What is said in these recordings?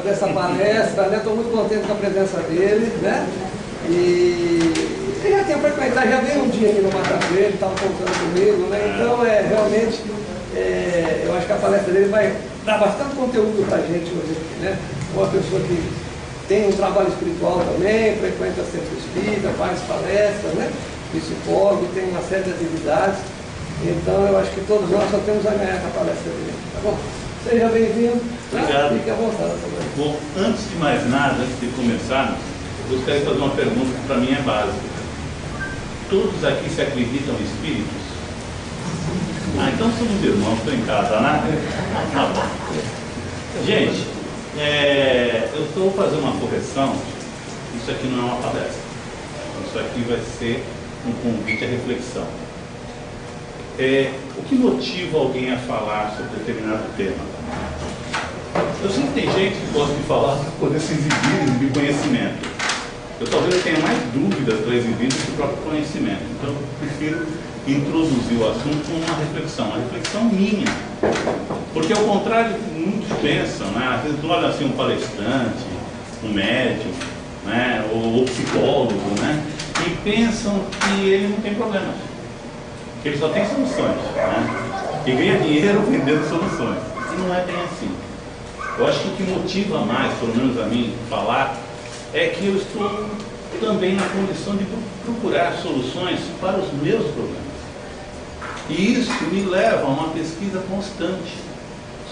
dessa palestra, né? Estou muito contente com a presença dele, né? E ele já tinha frequentado, já veio um dia aqui no Mata Verde, estava contando comigo, né? Então, realmente, eu acho que a palestra dele vai dar bastante conteúdo para a gente hoje aqui, né? Uma pessoa que tem um trabalho espiritual também, frequenta centro espírita, faz palestras, né? Psicólogo, tem uma série de atividades. Então, eu acho que todos nós só temos a ganhar com a palestra dele, tá bom? Seja bem-vindo. Obrigado. Fique à vontade também. Bom, antes de mais nada, antes de começar, eu gostaria de fazer uma pergunta que para mim é básica. Todos aqui se acreditam em espíritos? Ah, então somos irmãos, estou em casa, né? Tá bom. Gente, eu estou fazendo uma correção. Isso aqui não é uma palestra. Isso aqui vai ser um convite à reflexão. O que motiva alguém a falar sobre determinado tema? Eu sei que tem gente que gosta de falar para poder se exibir, exibir conhecimento. Eu talvez tenha mais dúvidas para exibir do que o próprio conhecimento. Então eu prefiro introduzir o assunto com uma reflexão minha. Porque ao contrário do que muitos pensam, né? Às vezes olham assim um palestrante, um médium, né? ou psicólogo, né? E pensam que ele não tem problemas. Que ele só tem soluções, né? E ganha dinheiro vendendo soluções. E não é bem assim. Eu acho que o que motiva mais, pelo menos a mim, falar, é que eu estou também na condição de procurar soluções para os meus problemas. E isso me leva a uma pesquisa constante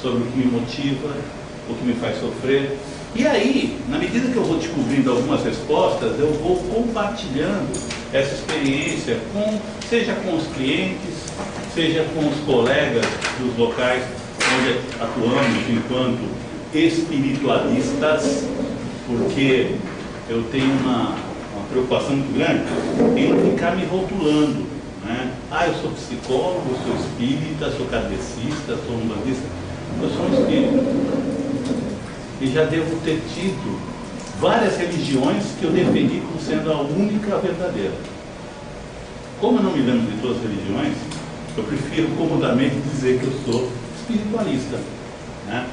sobre o que me motiva, o que me faz sofrer. E aí, na medida que eu vou descobrindo algumas respostas, eu vou compartilhando essa experiência, seja com os clientes, seja com os colegas dos locais onde atuamos enquanto espiritualistas, porque eu tenho uma preocupação muito grande em não ficar me rotulando, né? Ah, eu sou psicólogo, eu sou espírita, sou kardecista, sou umbandista. Eu sou um espírita. E já devo ter tido várias religiões que eu defendi como sendo a única verdadeira. Como eu não me lembro de todas as religiões, eu prefiro comodamente dizer que eu sou espiritualista, né?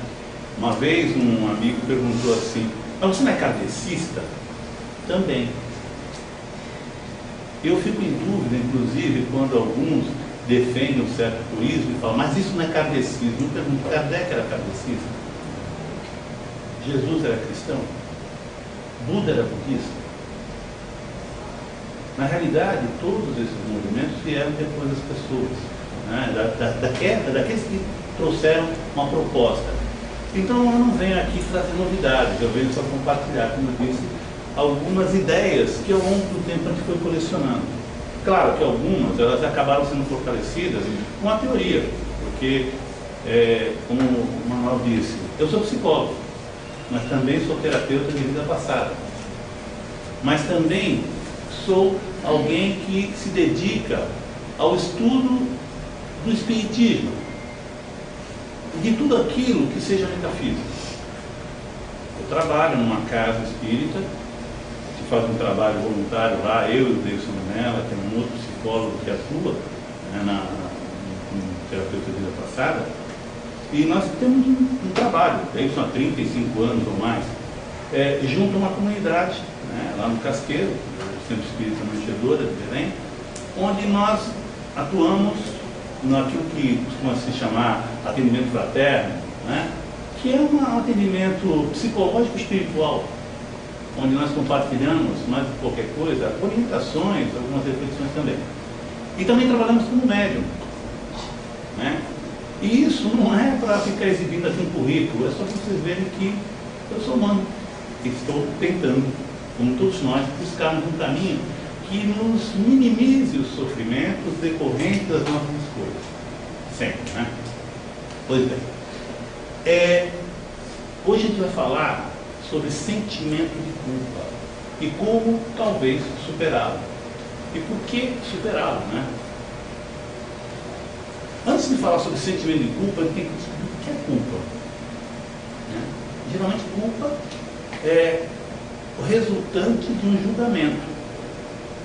Uma vez um amigo perguntou assim: mas você não é kardecista? Também. Eu fico em dúvida, inclusive, quando alguns defendem um certo purismo e falam: mas isso não é kardecismo. Eu pergunto: Kardec era kardecista? Jesus era cristão? Buda era budista? Na realidade, todos esses movimentos vieram depois das pessoas, né? daqueles que trouxeram uma proposta. Então eu não venho aqui trazer novidades, eu venho só compartilhar, como eu disse, algumas ideias que ao longo do tempo a gente foi colecionando. Claro que algumas elas acabaram sendo fortalecidas com a teoria, porque, como o Manuel disse, eu sou psicólogo, mas também sou terapeuta de vida passada. Mas também sou alguém que se dedica ao estudo do espiritismo e de tudo aquilo que seja metafísica. Eu trabalho numa casa espírita, que faz um trabalho voluntário lá, eu e o Deilson Manella, que é um outro psicólogo que atua, né, no terapeuta de vida passada. E nós temos um trabalho, isso há 35 anos ou mais, junto a uma comunidade, né, lá no Casqueiro, no Centro Espírita Manchedora de Belém, onde nós atuamos naquilo que costuma se chamar atendimento fraterno, né, que é um atendimento psicológico e espiritual, onde nós compartilhamos, mais do que qualquer coisa, orientações, algumas reflexões também. E também trabalhamos como médium, né? E isso não é para ficar exibindo aqui um currículo, é só para vocês verem que eu sou humano e estou tentando, como todos nós, buscarmos um caminho que nos minimize os sofrimentos decorrentes das nossas escolhas. Sempre, né? Pois bem. Hoje a gente vai falar sobre sentimento de culpa e como talvez superá-lo. E por que superá-lo, né? Antes de falar sobre sentimento de culpa, a gente tem que descobrir o que é culpa, né? Geralmente, culpa é o resultante de um julgamento,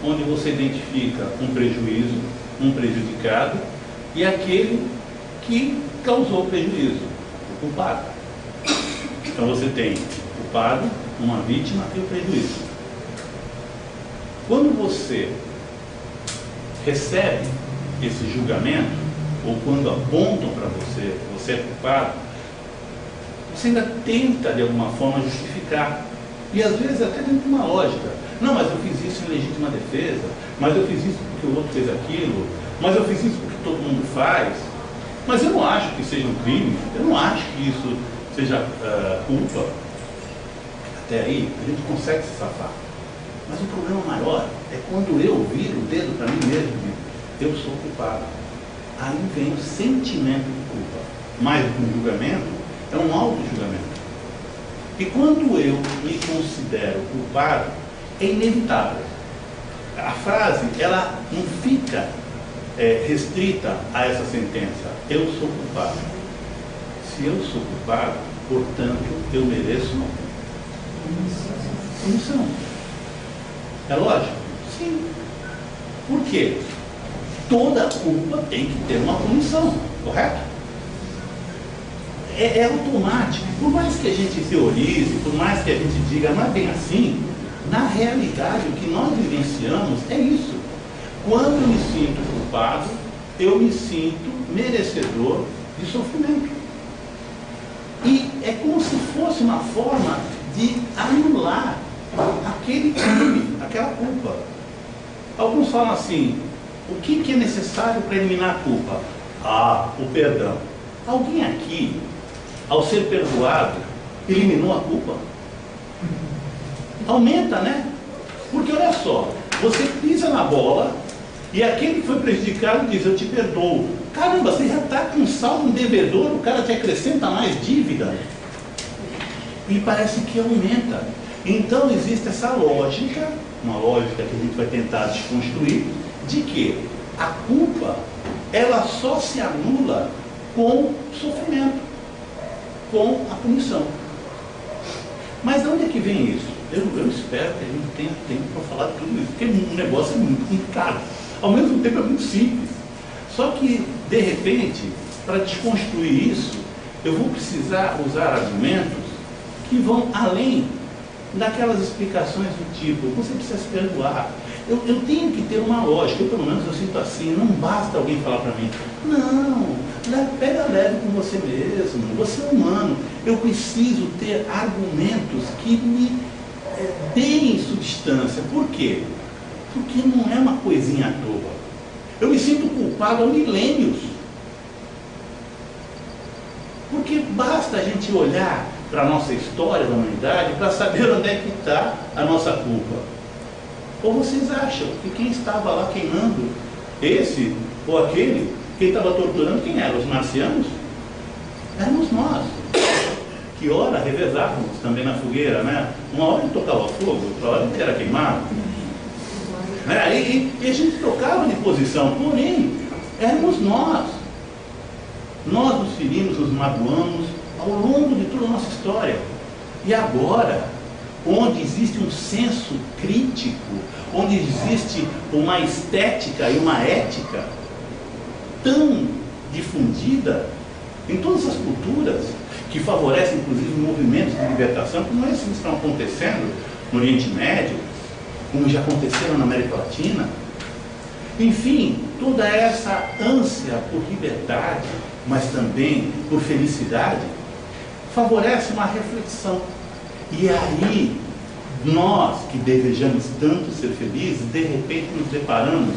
onde você identifica um prejuízo, um prejudicado, e aquele que causou o prejuízo, o culpado. Então você tem culpado, uma vítima e o prejuízo. Quando você recebe esse julgamento, ou quando apontam para você, você é culpado, você ainda tenta de alguma forma justificar. E às vezes até dentro de uma lógica. Não, mas eu fiz isso em legítima defesa, mas eu fiz isso porque o outro fez aquilo, mas eu fiz isso porque todo mundo faz. Mas eu não acho que seja um crime, eu não acho que isso seja culpa. Até aí a gente consegue se safar. Mas o problema maior é quando eu viro o dedo para mim mesmo e digo, eu sou culpado. Aí vem o sentimento de culpa. Mais do que um julgamento, é um auto-julgamento. E quando eu me considero culpado, é inevitável. A frase, ela não fica restrita a essa sentença. Eu sou culpado. Se eu sou culpado, portanto, eu mereço punição. É lógico? Sim. Por quê? Toda culpa tem que ter uma punição, correto? É automático. Por mais que a gente teorize, por mais que a gente diga, não é bem assim, na realidade o que nós vivenciamos é isso. Quando eu me sinto culpado, eu me sinto merecedor de sofrimento. E é como se fosse uma forma de anular aquele crime, aquela culpa. Alguns falam assim, o que é necessário para eliminar a culpa? Ah, o perdão. Alguém aqui, ao ser perdoado, eliminou a culpa? Aumenta, né? Porque olha só, você pisa na bola e aquele que foi prejudicado diz, eu te perdoo. Caramba, você já está com um saldo devedor, o cara te acrescenta mais dívida. E parece que aumenta. Então existe essa lógica, uma lógica que a gente vai tentar desconstruir, de que a culpa, ela só se anula com o sofrimento, com a punição. Mas de onde é que vem isso? Eu espero que a gente tenha tempo para falar de tudo isso, porque o negócio é muito complicado. Ao mesmo tempo é muito simples. Só que, de repente, para desconstruir isso, eu vou precisar usar argumentos que vão além daquelas explicações do tipo, você precisa se perdoar. Eu tenho que ter uma lógica, eu pelo menos eu sinto assim, não basta alguém falar para mim, não, pega leve com você mesmo, você é humano. Eu preciso ter argumentos que me deem substância. Por quê? Porque não é uma coisinha à toa. Eu me sinto culpado há milênios. Porque basta a gente olhar para a nossa história da humanidade para saber onde é que está a nossa culpa. Ou vocês acham que quem estava lá queimando, esse ou aquele, quem estava torturando, quem era? Os marcianos? Éramos nós. Que hora revezávamos também na fogueira, né? Uma hora ele tocava fogo, outra hora ele era queimado. E a gente trocava de posição, porém, éramos nós. Nós nos ferimos, nos magoamos ao longo de toda a nossa história. E agora, onde existe um senso crítico, onde existe uma estética e uma ética tão difundida em todas as culturas, que favorecem inclusive movimentos de libertação, como esses que estão acontecendo no Oriente Médio, como já aconteceram na América Latina. Enfim, toda essa ânsia por liberdade, mas também por felicidade, favorece uma reflexão. E aí, nós que desejamos tanto ser felizes, de repente nos deparamos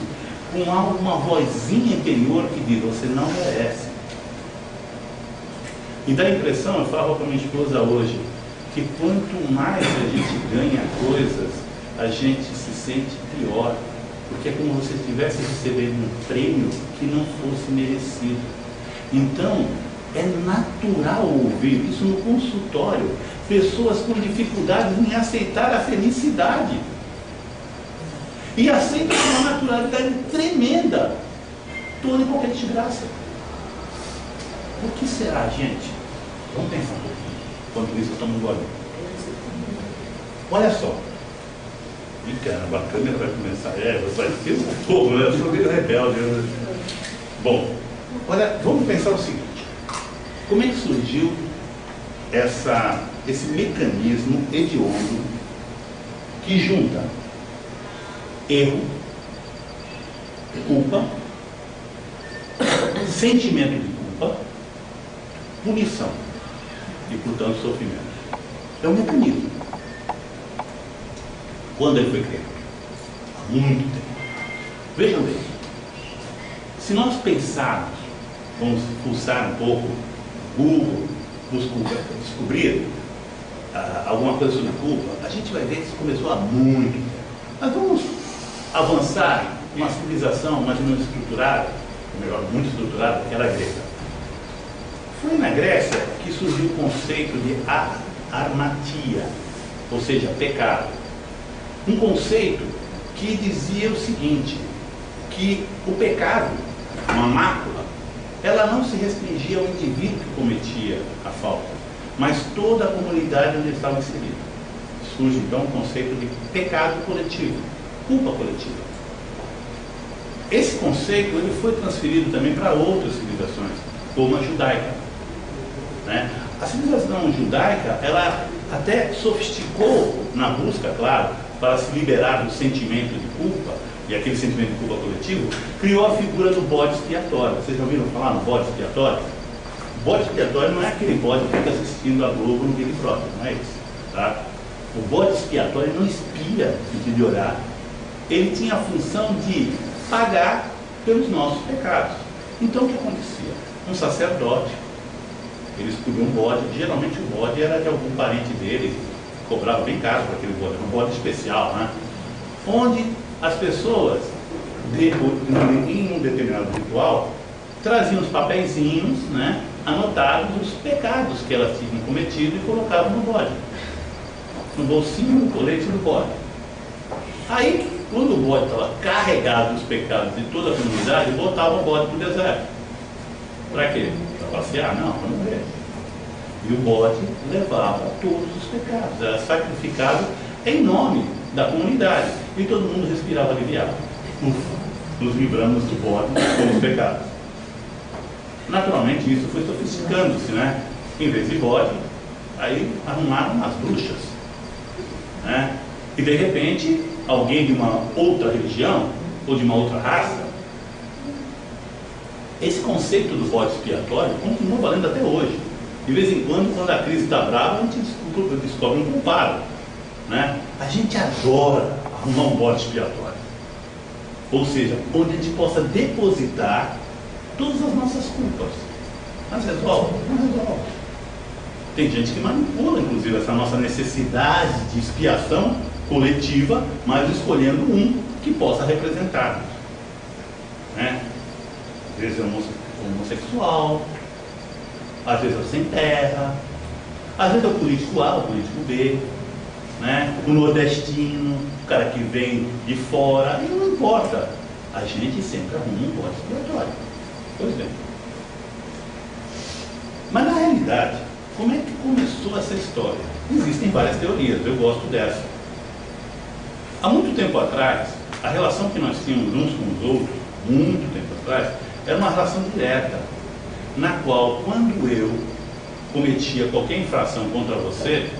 com uma vozinha interior que diz, você não merece. E dá a impressão, eu falo com a minha esposa hoje, que quanto mais a gente ganha coisas, a gente se sente pior. Porque é como se estivesse recebendo um prêmio que não fosse merecido. Então, é natural ouvir isso no consultório. Pessoas com dificuldades em aceitar a felicidade. E aceitam com uma naturalidade tremenda toda e qualquer desgraça. O que será, gente? Vamos pensar um pouquinho. Enquanto isso, eu tomo um gole. Olha só. E caramba, a câmera vai começar. Vai ter um fogo, né? Eu sou meio rebelde. Bom, olha, vamos pensar o seguinte. Como é que surgiu esse mecanismo hediondo que junta erro, culpa, sentimento de culpa, punição e, portanto, sofrimento. É um mecanismo. Quando ele foi criado? Há muito tempo. Vejam bem, se nós pensarmos, vamos pulsar um pouco Google, descobrir alguma coisa sobre culpa, a gente vai ver que isso começou há muito tempo. Mas vamos avançar uma civilização mais ou menos estruturada, ou melhor, muito estruturada, que era a grega. Foi na Grécia que surgiu o conceito de armatia, ou seja, pecado. Um conceito que dizia o seguinte, que o pecado, uma mácula, ela não se restringia ao indivíduo que cometia a falta, mas toda a comunidade onde ele estava inserido. Surge então o conceito de pecado coletivo, culpa coletiva. Esse conceito ele foi transferido também para outras civilizações, como a judaica. Né? A civilização judaica, ela até sofisticou na busca, claro, para se liberar do sentimento de culpa, e aquele sentimento de culpa coletivo, criou a figura do bode expiatório. Vocês já ouviram falar no bode expiatório? O bode expiatório não é aquele bode que fica assistindo a Globo no Big Brother, não é isso. Tá? O bode expiatório não expia no sentido de orar. Ele tinha a função de pagar pelos nossos pecados. Então o que acontecia? Um sacerdote, ele escolhia um bode, geralmente o bode era de algum parente dele, cobrava bem caro para aquele bode, era um bode especial, né? Onde as pessoas, em um determinado ritual, traziam os papeizinhos, né, anotados os pecados que elas tinham cometido e colocavam no bode, no bolsinho do colete do bode. Aí, quando o bode estava carregado dos pecados de toda a comunidade, botava o bode para o deserto. Para quê? Para passear? Não, para não ver. E o bode levava todos os pecados, era sacrificado em nome da comunidade. E todo mundo respirava aliviado. Ufa, nos livramos do bode com os pecados. Naturalmente isso foi sofisticando-se, né? Em vez de bode, aí arrumaram as bruxas. Né? E de repente, alguém de uma outra religião, ou de uma outra raça, esse conceito do bode expiatório continua valendo até hoje. De vez em quando a crise está brava, a gente descobre um culpado. Né? A gente adora arrumar um bode expiatório. Ou seja, onde a gente possa depositar todas as nossas culpas. Mas resolve? Não resolve. Tem gente que manipula, inclusive, essa nossa necessidade de expiação coletiva, mas escolhendo um que possa representar. Né? Às vezes é um homossexual, às vezes é o sem terra, às vezes é o político A, o político B, né? O nordestino, o cara que vem de fora, e não importa. A gente sempre arruma um bode expiatório. Pois bem. Mas na realidade, como é que começou essa história? Existem várias teorias, eu gosto dessa. Há muito tempo atrás, a relação que nós tínhamos uns com os outros, muito tempo atrás, era uma relação direta, na qual, quando eu cometia qualquer infração contra você,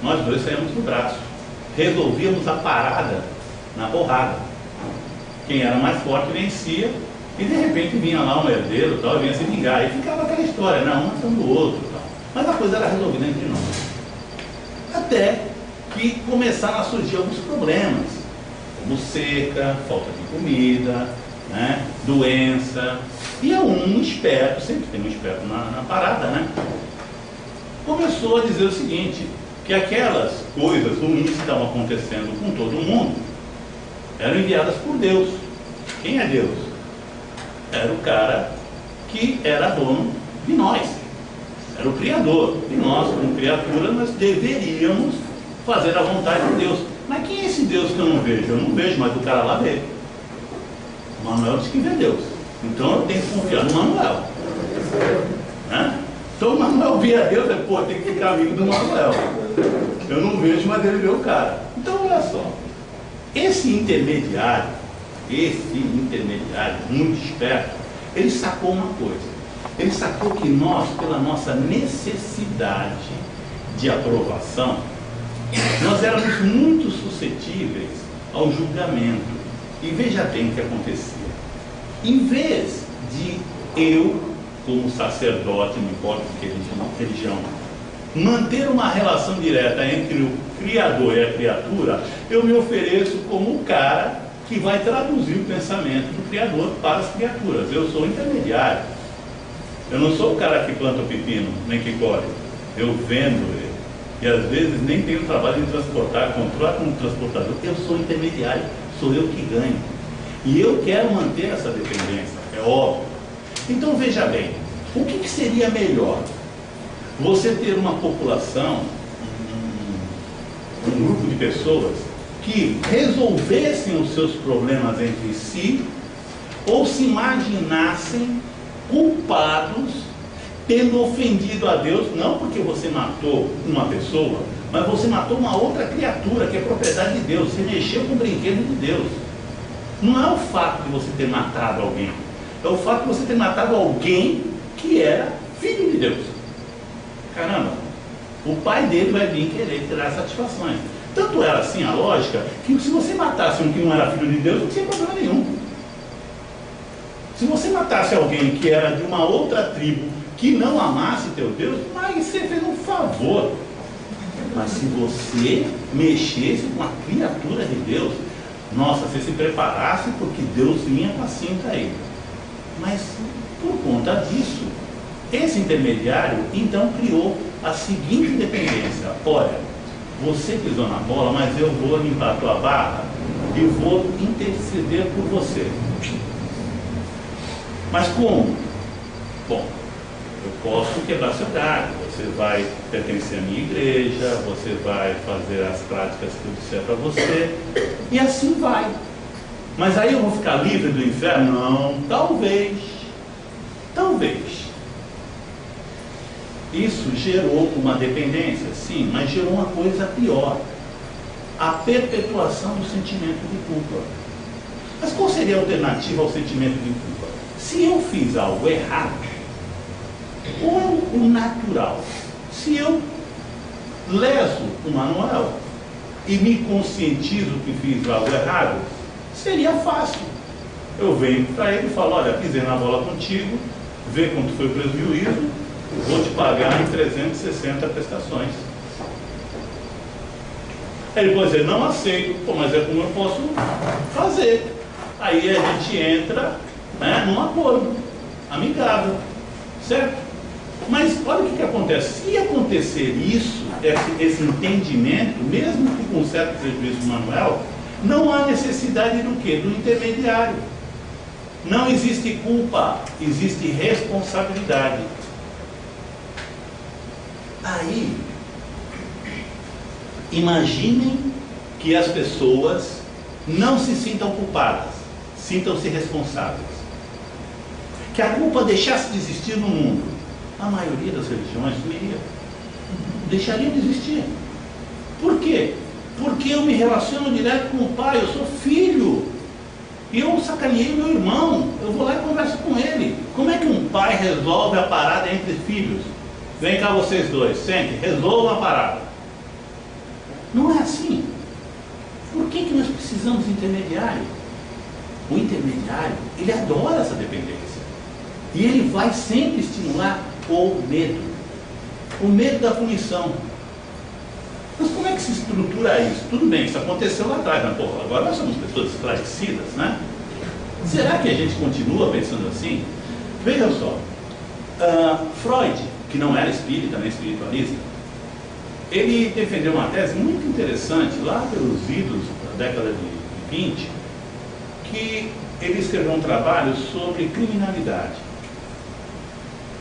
nós dois saímos do braço. Resolvíamos a parada na porrada. Quem era mais forte vencia, e de repente vinha lá um herdeiro, tal, vinha se vingar, e ficava aquela história, não, um matando o outro, tal. Mas a coisa era resolvida entre nós. Até que começaram a surgir alguns problemas, como seca, falta de comida, né, doença, e um esperto, sempre tem um esperto na parada, né, começou a dizer o seguinte, que aquelas coisas ruins que estavam acontecendo com todo mundo eram enviadas por Deus. Quem é Deus? Era o cara que era dono de nós, era o Criador, e nós, como criatura, nós deveríamos fazer a vontade de Deus. Mas quem é esse Deus que eu não vejo? Eu não vejo, mas o cara lá vê. O Manuel disse que vê Deus. Então eu tenho que confiar no Manuel. Né? Então o Manuel via Deus, pô, tem que ficar amigo do Manuel. Eu não vejo, mas ele vê o cara. Então olha só. Esse intermediário, muito esperto, ele sacou uma coisa. Ele sacou que nós, pela nossa necessidade de aprovação, nós éramos muito suscetíveis ao julgamento. E veja bem o que acontecia. Em vez de eu, como sacerdote, não importa que religião, manter uma relação direta entre o Criador e a criatura, eu me ofereço como o cara que vai traduzir o pensamento do Criador para as criaturas. Eu sou intermediário. Eu não sou o cara que planta o pepino, nem que colhe. Eu vendo ele. E às vezes nem tenho trabalho de transportar, controlar como transportador. Eu sou intermediário, sou eu que ganho. E eu quero manter essa dependência, é óbvio. Então veja bem, o que seria melhor? Você ter uma população, um grupo de pessoas que resolvessem os seus problemas entre si, ou se imaginassem culpados, tendo ofendido a Deus, não porque você matou uma pessoa, mas você matou uma outra criatura que é propriedade de Deus, você mexeu com o brinquedo de Deus. Não é o fato de você ter matado alguém, é o fato de você ter matado alguém que era filho de Deus. Caramba, o pai dele vai vir querer tirar satisfações. Tanto era assim a lógica, que se você matasse um que não era filho de Deus, não tinha problema nenhum. Se você matasse alguém que era de uma outra tribo, que não amasse teu Deus, mas você fez um favor. Mas se você mexesse com a criatura de Deus, nossa, você se preparasse porque Deus vinha com a cinta aí. Mas por conta disso, esse intermediário então criou a seguinte dependência: olha, você pisou na bola, mas eu vou limpar a tua barra e vou interceder por você. Mas como? Bom, eu posso quebrar seu galho, você vai pertencer à minha igreja, você vai fazer as práticas que eu disser para você, e assim vai. Mas aí eu vou ficar livre do inferno? Não, talvez. Talvez. Isso gerou uma dependência, sim, mas gerou uma coisa pior: a perpetuação do sentimento de culpa. Mas qual seria a alternativa ao sentimento de culpa? Se eu fiz algo errado, ou é o natural, se eu leso o manual e me conscientizo que fiz algo errado, seria fácil. Eu venho para ele e falo: olha, pisei na bola contigo, vê quanto foi o prejuízo, vou te pagar em 360 prestações. Ele pode dizer: não aceito. Pô, mas é como eu posso fazer. Aí a gente entra, né, num acordo amigável, certo? Mas olha o que acontece. Se acontecer isso, esse entendimento, mesmo que com certo prejuízo manual, não há necessidade do quê? Do intermediário. Não existe culpa, existe responsabilidade. Aí, imaginem que as pessoas não se sintam culpadas, sintam-se responsáveis. Que a culpa deixasse de existir no mundo. A maioria das religiões deixaria de existir. Por quê? Porque eu me relaciono direto com o pai, eu sou filho. E eu sacaneei meu irmão, eu vou lá e converso com ele. Como é que um pai resolve a parada entre filhos? Vem cá vocês dois, sente, resolvam a parada. Não é assim. Por que nós precisamos de intermediário? O intermediário, ele adora essa dependência. E ele vai sempre estimular o medo. O medo da punição. Mas como é que se estrutura isso? Tudo bem, isso aconteceu lá atrás, mas porra, agora nós somos pessoas esclarecidas, né? Será que a gente continua pensando assim? Veja só, Freud, que não era espírita nem espiritualista, ele defendeu uma tese muito interessante lá pelos idos da década de 20, que ele escreveu um trabalho sobre criminalidade.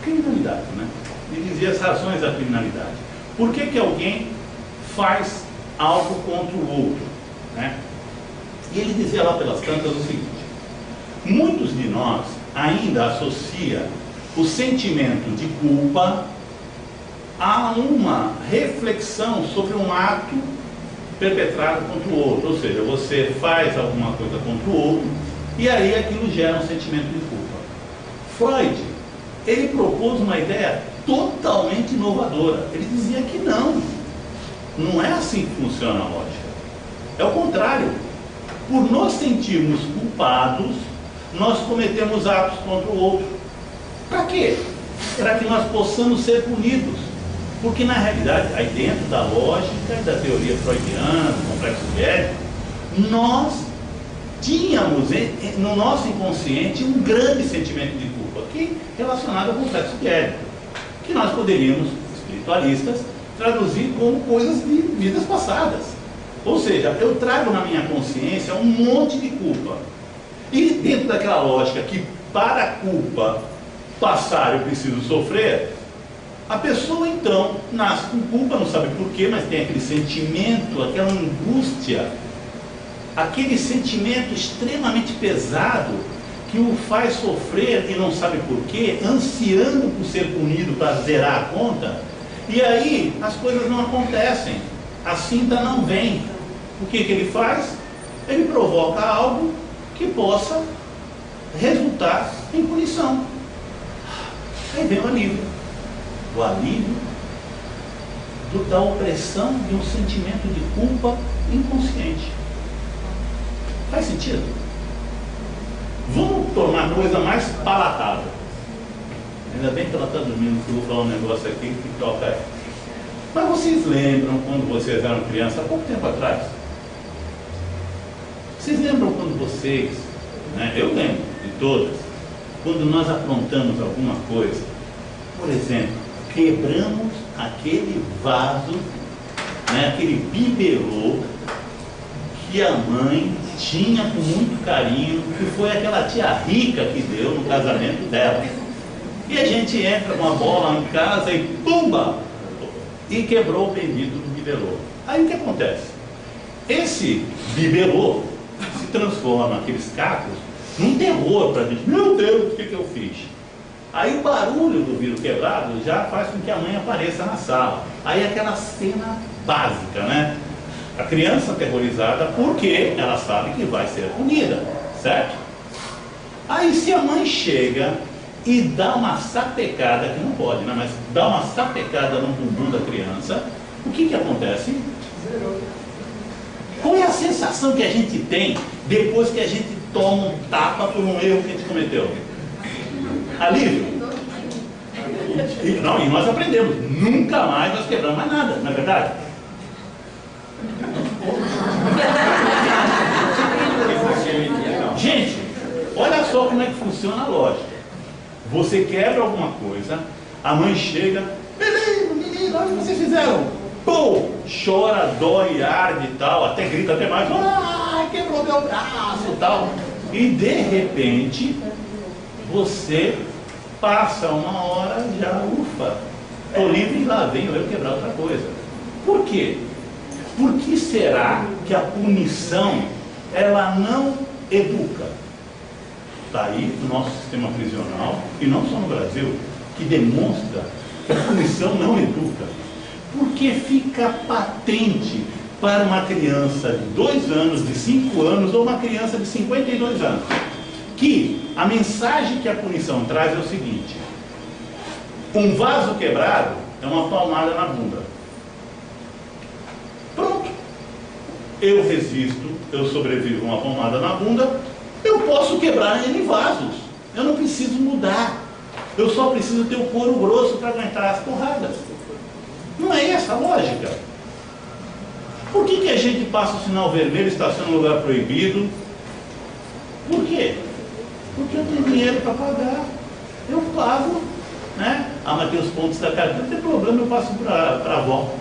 Criminalidade, né? Ele dizia as razões da criminalidade. Por que alguém faz algo contra o outro, né? E ele dizia lá pelas tantas o seguinte: muitos de nós ainda associam o sentimento de culpa a uma reflexão sobre um ato perpetrado contra o outro. Ou seja, você faz alguma coisa contra o outro e aí aquilo gera um sentimento de culpa. Freud, ele propôs uma ideia totalmente inovadora. Ele dizia que não. Não é assim que funciona a lógica. É o contrário. Por nos sentirmos culpados, nós cometemos atos contra o outro. Para quê? Para que nós possamos ser punidos. Porque na realidade, aí dentro da lógica e da teoria freudiana, do complexo édipo, nós tínhamos no nosso inconsciente um grande sentimento de culpa, que é relacionado ao complexo édipo, que nós poderíamos, espiritualistas, traduzir como coisas de vidas passadas. Ou seja, eu trago na minha consciência um monte de culpa. E dentro daquela lógica que para a culpa passar eu preciso sofrer, a pessoa então nasce com culpa, não sabe porquê, mas tem aquele sentimento, aquela angústia, aquele sentimento extremamente pesado que o faz sofrer e não sabe porquê, ansiando por ser punido para zerar a conta, e aí as coisas não acontecem, a cinta não vem. O que ele faz? Ele provoca algo que possa resultar em punição. Aí vem o alívio. O alívio da opressão de um sentimento de culpa inconsciente. Faz sentido? Vamos tornar a coisa mais palatável. Ainda bem que ela está dormindo, que eu vou falar um negócio aqui que toca ela. Mas vocês lembram quando vocês eram crianças, há pouco tempo atrás? Vocês lembram quando vocês, né, eu lembro de todas, quando nós aprontamos alguma coisa, por exemplo, quebramos aquele vaso, né, aquele bibelô que a mãe tinha com muito carinho, que foi aquela tia rica que deu no casamento dela. E a gente entra com a bola em casa e pumba! E quebrou o bendito do bibelô. Aí o que acontece? Esse bibelô se transforma, aqueles cacos, num terror para a gente. Meu Deus, o que eu fiz? Aí o barulho do vidro quebrado já faz com que a mãe apareça na sala. Aí aquela cena básica, né? A criança aterrorizada porque ela sabe que vai ser punida, certo? Aí se a mãe chega e dá uma sapecada, que não pode, né? Mas dá uma sapecada no bumbum da criança, o que acontece? Qual é a sensação que a gente tem depois que a gente toma um tapa por um erro que a gente cometeu? Alívio. E nós aprendemos. Nunca mais nós quebramos mais nada, não é verdade? Gente, olha só como é que funciona a lógica. Você quebra alguma coisa, a mãe chega, menino, olha o que vocês fizeram. Pô, chora, dói, arde e tal, até grita até mais, quebrou meu braço e tal. E de repente, você passa uma hora já, ufa, tô livre e lá venho eu quebrar outra coisa. Por quê? Por que será que a punição, ela não educa? Está aí o nosso sistema prisional, e não só no Brasil, que demonstra que a punição não educa. Porque fica patente para uma criança de 2 anos, de 5 anos, ou uma criança de 52 anos, que a mensagem que a punição traz é o seguinte: um vaso quebrado é uma palmada na bunda. Pronto. Eu resisto, eu sobrevivo a uma palmada na bunda, eu posso quebrar N vasos. Eu não preciso mudar. Eu só preciso ter o couro grosso para aguentar as porradas. Não é essa a lógica? Por que a gente passa o sinal vermelho, estaciona no lugar proibido? Por quê? Porque eu tenho dinheiro para pagar. Eu pago, né? Ah, mas tem os pontos da carteira, não tem problema, eu passo para a avó.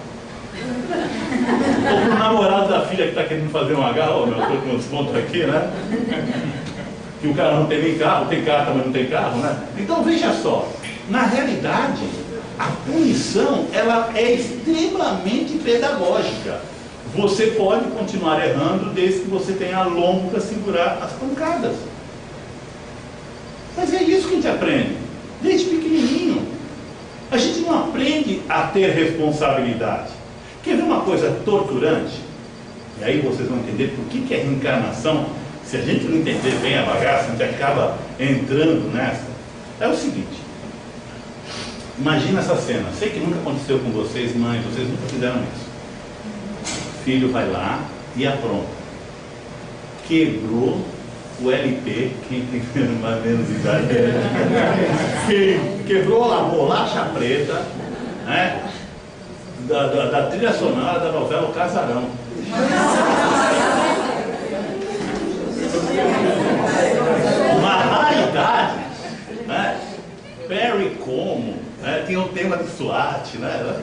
Ou para o namorado da filha que está querendo fazer um H, meu, estou com os pontos aqui, né? Que o cara não tem nem carro, tem carro, mas não tem carro, né? Então veja só, na realidade, a punição, ela é extremamente pedagógica. Você pode continuar errando desde que você tenha lombo para segurar as pancadas. Mas é isso que a gente aprende, desde pequenininho. A gente não aprende a ter responsabilidade. Quer ver uma coisa torturante? E aí vocês vão entender por que é reencarnação. Se a gente não entender bem a bagaça, a gente acaba entrando nessa. É o seguinte: imagina essa cena. Sei que nunca aconteceu com vocês, mães, vocês nunca fizeram isso. filho vai lá e apronta. Quebrou o LP, quem tem mais ou menos idade, quebrou a bolacha preta, né, da trilha sonora da novela O Casarão. Uma raridade, né? Perry Como, né? Tem um tema de SWAT, né?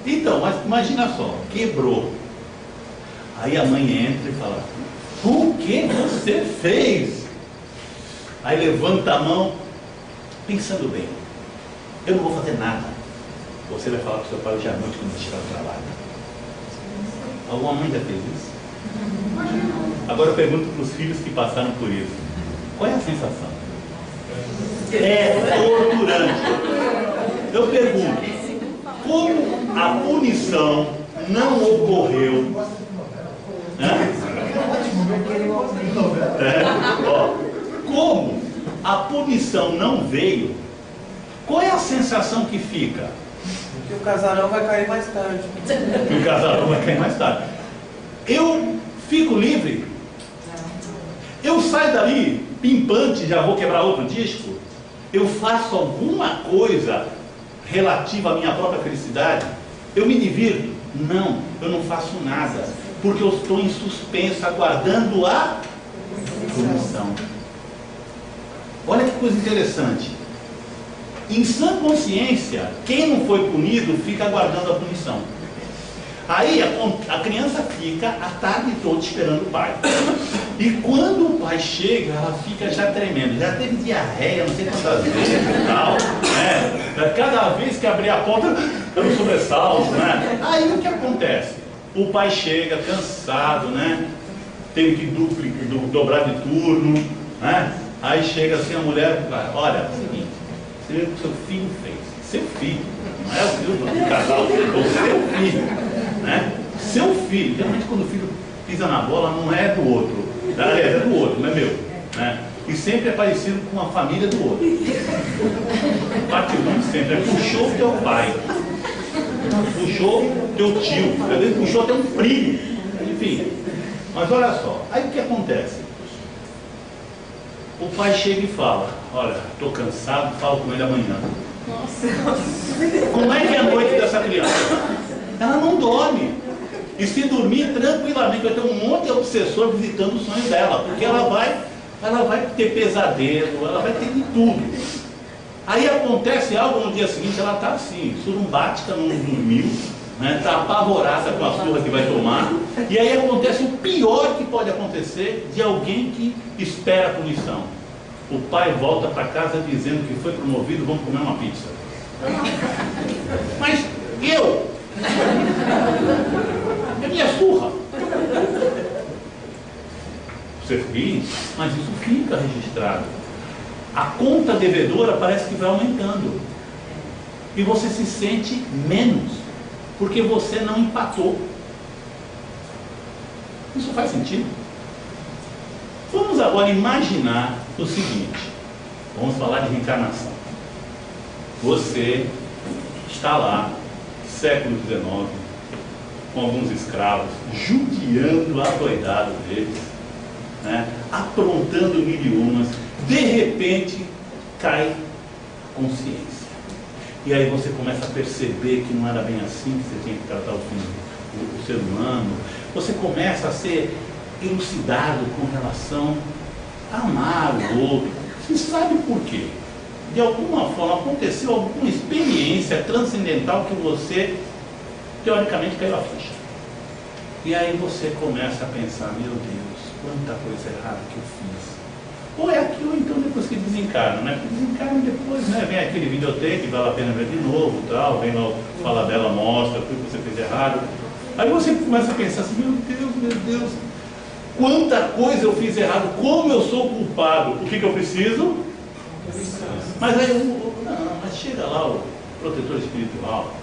Então, mas imagina só, quebrou. Aí a mãe entra e fala: o que você fez? Aí levanta a mão, pensando bem: eu não vou fazer nada. Você vai falar com o seu pai hoje à noite quando estiver no trabalho. Alguma mãe já fez isso? Agora eu pergunto para os filhos que passaram por isso: qual é a sensação? É torturante. Eu pergunto: como a punição não ocorreu? Como a punição não veio, qual é a sensação que fica? Que o casarão vai cair mais tarde. Que o casarão vai cair mais tarde. Eu fico livre? Eu saio dali pimpante, já vou quebrar outro disco? Eu faço alguma coisa relativa à minha própria felicidade? Eu me divirto? Não, eu não faço nada, porque eu estou em suspenso, aguardando a punição. Olha que coisa interessante. Em sã consciência, quem não foi punido fica aguardando a punição. Aí a criança fica a tarde toda esperando o pai. E quando o pai chega, ela fica já tremendo. Já teve diarreia, não sei quantas vezes e tal, né? Cada vez que abrir a porta, era um sobressalto, né? Aí o que acontece? O pai chega cansado, né? Teve que dobrar de turno, né? Aí chega assim a mulher e fala: olha, é o seguinte, você vê o que seu filho fez. Seu filho, não é o filho do casal, o seu filho, né? Seu filho, geralmente quando o filho pisa na bola não é do outro, aliás, é do outro, não é meu, né? E sempre é parecido com a família do outro. Batidão sempre, puxou o teu pai, puxou teu tio, às vezes puxou até um primo, enfim. Mas olha só, aí o que acontece? O pai chega e fala: olha, estou cansado, falo com ele amanhã. Nossa. Como é que é a noite dessa criança? Ela não dorme. E se dormir tranquilamente, vai ter um monte de obsessor visitando os sonhos dela, porque ela vai ter pesadelo, ela vai ter de tudo. Aí acontece algo no dia seguinte, ela está assim, surumbática, não dormiu, né? Está apavorada com a surra que vai tomar. E aí acontece o pior que pode acontecer de alguém que espera a punição. O pai volta para casa dizendo que foi promovido, vamos comer uma pizza. Mas eu? É minha surra. Você fez, mas isso fica registrado. A conta devedora parece que vai aumentando. E você se sente menos, porque você não empatou. Isso faz sentido? Vamos agora imaginar o seguinte. Vamos falar de reencarnação. Você está lá, século XIX, com alguns escravos, judiando adoidado deles, né? Aprontando mil e umas. De repente, cai a consciência. E aí você começa a perceber que não era bem assim que você tinha que tratar o ser humano. Você começa a ser elucidado com relação a amar o outro. Você sabe por quê? De alguma forma aconteceu alguma experiência transcendental que você, teoricamente, caiu a ficha. E aí você começa a pensar: meu Deus, quanta coisa errada que eu fiz. Ou é aquilo, então, depois que desencarna, né? Porque desencarna depois, né? Vem aquele videotape, vale a pena ver de novo, tal, vem lá o Fala Bela, mostra tudo que você fez errado. Aí você começa a pensar assim: meu Deus, quanta coisa eu fiz errado, como eu sou culpado, o que eu preciso? Mas aí, mas chega lá o protetor espiritual,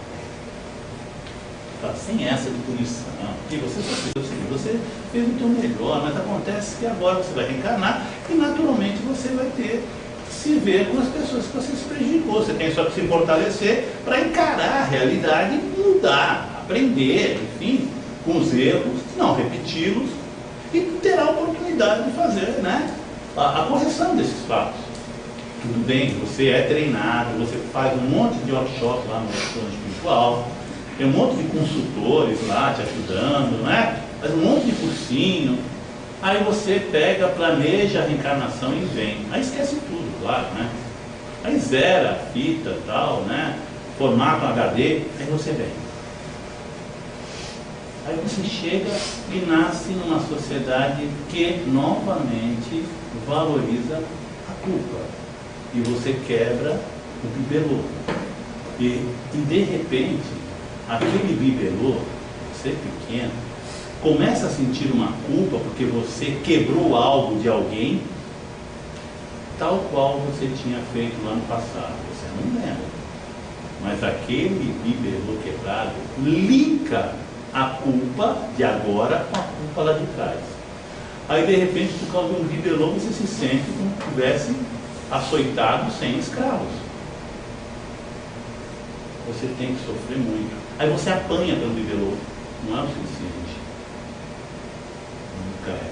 tá, sem essa de punição, porque você só fez o seguinte, você fez o teu melhor, mas acontece que agora você vai reencarnar e naturalmente você vai ter que se ver com as pessoas que você se prejudicou. Você tem só que se fortalecer para encarar a realidade e mudar, aprender, enfim. com os erros, não repeti-los, e terá a oportunidade de fazer, né, a correção desses fatos. Tudo bem, você é treinado, você faz um monte de workshops lá no plano espiritual, tem um monte de consultores lá te ajudando, né? Faz um monte de cursinho. Aí você pega, planeja a reencarnação e vem. Aí esquece tudo, claro, né? Aí zera a fita e tal, né? Formata um HD, aí você vem. Aí você chega e nasce numa sociedade que novamente valoriza a culpa. E você quebra o bibelô. E de repente, aquele bibelô, você pequeno, começa a sentir uma culpa porque você quebrou algo de alguém, tal qual você tinha feito no ano passado. Você não lembra. Mas aquele bibelô quebrado linka a culpa de agora com a culpa lá de trás. Aí de repente, por causa de um bibelô, você se sente como se tivesse açoitado sem escravos. Você tem que sofrer muito. Aí você apanha pelo bibelô. Não é o suficiente. Nunca é.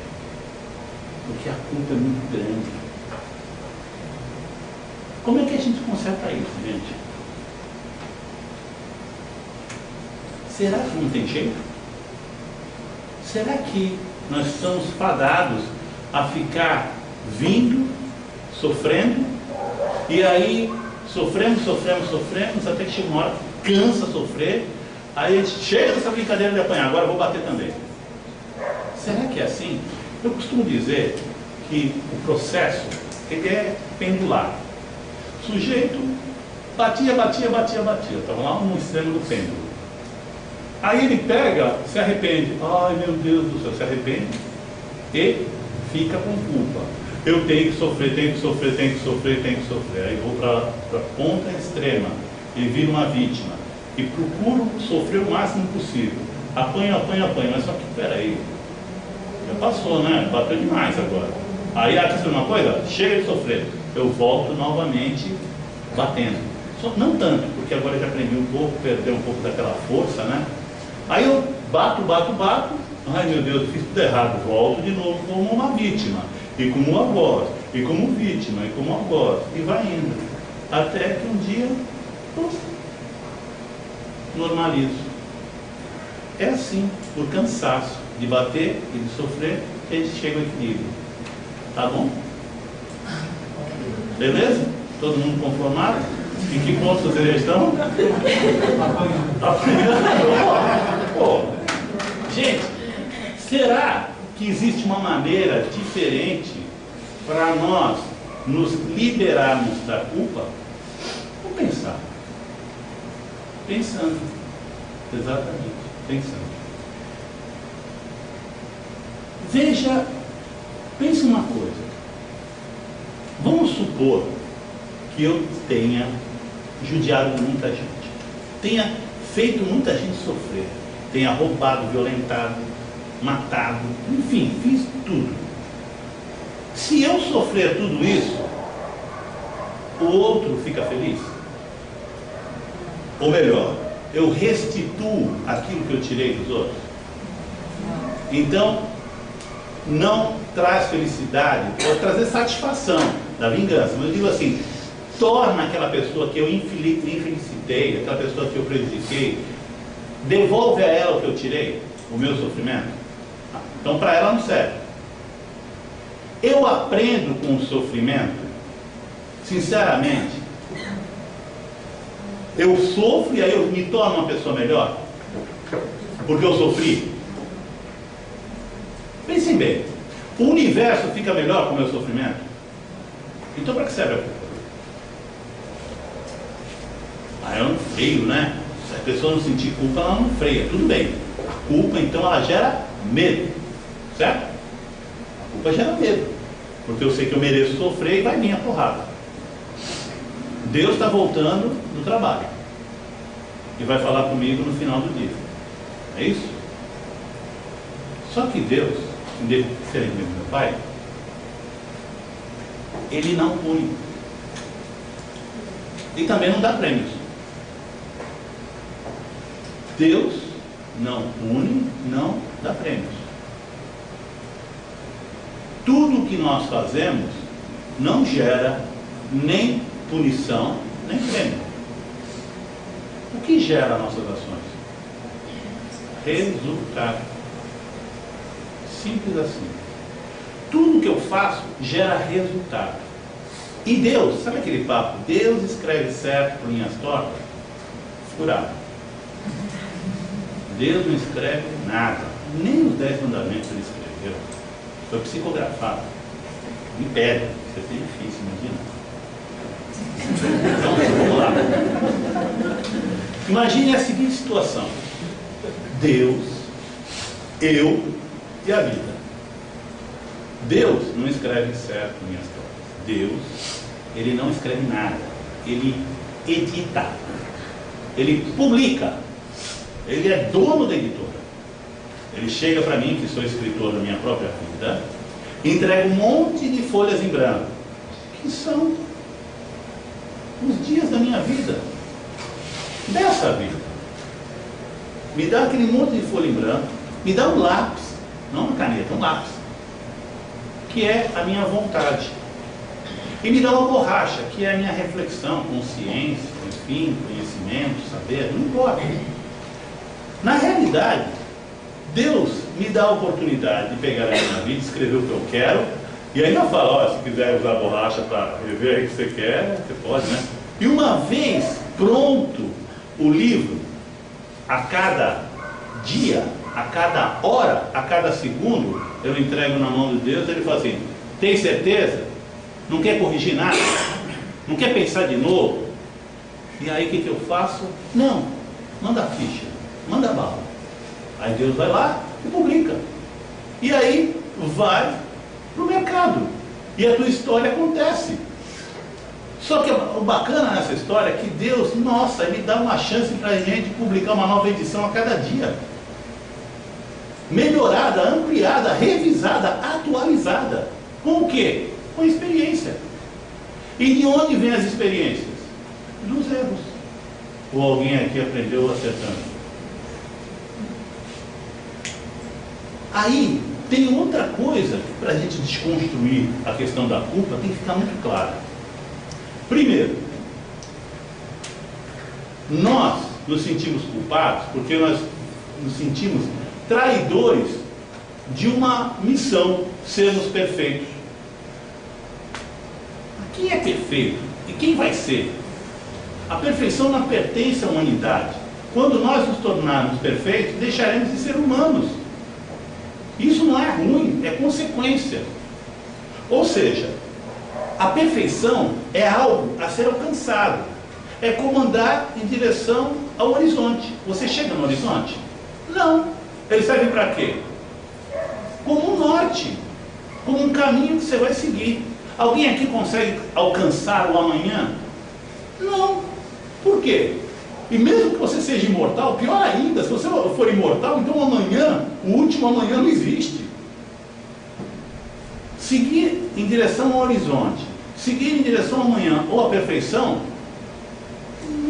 Porque a culpa é muito grande. Como é que a gente conserta isso, gente? Será que não tem jeito? Será que nós estamos fadados a ficar vindo, sofrendo, e aí sofremos, até que chega uma hora que cansa sofrer, aí a gente chega dessa brincadeira de apanhar, agora eu vou bater também. Será que é assim? Eu costumo dizer que o processo ele é pendular. O sujeito batia, estava lá no extremo do pêndulo. Aí ele pega, se arrepende, ai meu Deus do céu, se arrepende e fica com culpa. Eu tenho que sofrer. Aí vou para a ponta extrema e viro uma vítima e procuro sofrer o máximo possível. Apanho, mas só que peraí, já passou, né? Bateu demais agora. Aí quer saber uma coisa? Chega de sofrer, eu volto novamente batendo. Só, não tanto, porque agora eu já aprendi um pouco, perdeu um pouco daquela força, né? Aí eu bato, ai meu Deus, fiz tudo errado, volto de novo como uma vítima, e como algoz, e como vítima, e como algoz, e vai indo, até que um dia, normalizo. É assim, por cansaço de bater e de sofrer, que a gente chega ao equilíbrio. Tá bom? Beleza? Todo mundo conformado? Em que ponto vocês já estão? Pô, gente, será que existe uma maneira diferente para nós nos liberarmos da culpa? Vamos pensar. Pensando. Exatamente, pensando. Veja, pense uma coisa. Vamos supor que eu tenha judiado muita gente, tenha feito muita gente sofrer, tenha roubado, violentado, matado, enfim, fiz tudo. Se eu sofrer tudo isso, o outro fica feliz? Ou melhor, eu restituo aquilo que eu tirei dos outros? Então, não traz felicidade, pode trazer satisfação da vingança, mas eu digo assim, torna aquela pessoa que eu infelicitei, aquela pessoa que eu prejudiquei, devolve a ela o que eu tirei, o meu sofrimento. Então para ela não serve. Eu aprendo com o sofrimento, sinceramente. Eu sofro e aí eu me torno uma pessoa melhor, porque eu sofri. Pensem bem, o universo fica melhor com o meu sofrimento? Então para que serve a culpa? É um freio, né? Se a pessoa não sentir culpa, ela não freia. Tudo bem. A culpa, então, ela gera medo. Certo? A culpa gera medo. Porque eu sei que eu mereço sofrer e vai vir a porrada. Deus está voltando do trabalho. E vai falar comigo no final do dia. É isso? Só que Deus, diferente do meu pai, ele não pune. E também não dá prêmios. Deus não pune, não dá prêmios. Tudo que nós fazemos não gera nem punição, nem prêmio. O que gera nossas ações? Resultado. Simples assim. Tudo que eu faço gera resultado. E Deus, sabe aquele papo? Deus escreve certo por linhas tortas? Furado. Deus não escreve nada. Nem os 10 mandamentos ele escreveu. Foi psicografado. Em pedra. Isso é difícil, imagina. Então, vamos lá. Imagine a seguinte situação. Deus, eu e a vida. Deus não escreve certo minhas tortas. Deus, ele não escreve nada. Ele edita. Ele publica. Ele é dono da editora. Ele chega para mim, que sou escritor da minha própria vida, e entrega um monte de folhas em branco, que são os dias da minha vida, dessa vida. Me dá aquele monte de folha em branco, me dá um lápis, não uma caneta, um lápis, que é a minha vontade. E me dá uma borracha, que é a minha reflexão, consciência, enfim, conhecimento, saber, não importa. Na realidade, Deus me dá a oportunidade de pegar a minha vida, escrever o que eu quero, e ainda fala, ó, se quiser usar a borracha para rever aí o que você quer, você pode, né? E uma vez pronto o livro, a cada dia, a cada hora, a cada segundo, eu entrego na mão de Deus, ele fala assim, tem certeza? Não quer corrigir nada? Não quer pensar de novo? E aí o que eu faço? Não, manda a ficha, manda a bala. Aí Deus vai lá e publica. E aí vai para o mercado. E a tua história acontece. Só que o bacana nessa história é que Deus, nossa, Ele dá uma chance para a gente publicar uma nova edição a cada dia. Melhorada, ampliada, revisada, atualizada. Com o quê? Com experiência. E de onde vêm as experiências? Dos erros. Ou alguém aqui aprendeu acertando? Aí tem outra coisa para a gente desconstruir a questão da culpa, tem que ficar muito clara. Primeiro, nós nos sentimos culpados porque nós nos sentimos traidores de uma missão, sermos perfeitos. Quem é perfeito? E quem vai ser? A perfeição não pertence à humanidade. Quando nós nos tornarmos perfeitos, deixaremos de ser humanos. Isso não é ruim, é consequência. Ou seja, a perfeição é algo a ser alcançado. É como andar em direção ao horizonte. Você chega no horizonte? Não. Ele serve para quê? Como um norte, como um caminho que você vai seguir. Alguém aqui consegue alcançar o amanhã? Não. Por quê? E mesmo que você seja imortal, pior ainda, se você for imortal, então amanhã, o último amanhã não existe. Seguir em direção ao horizonte, seguir em direção ao amanhã ou à perfeição,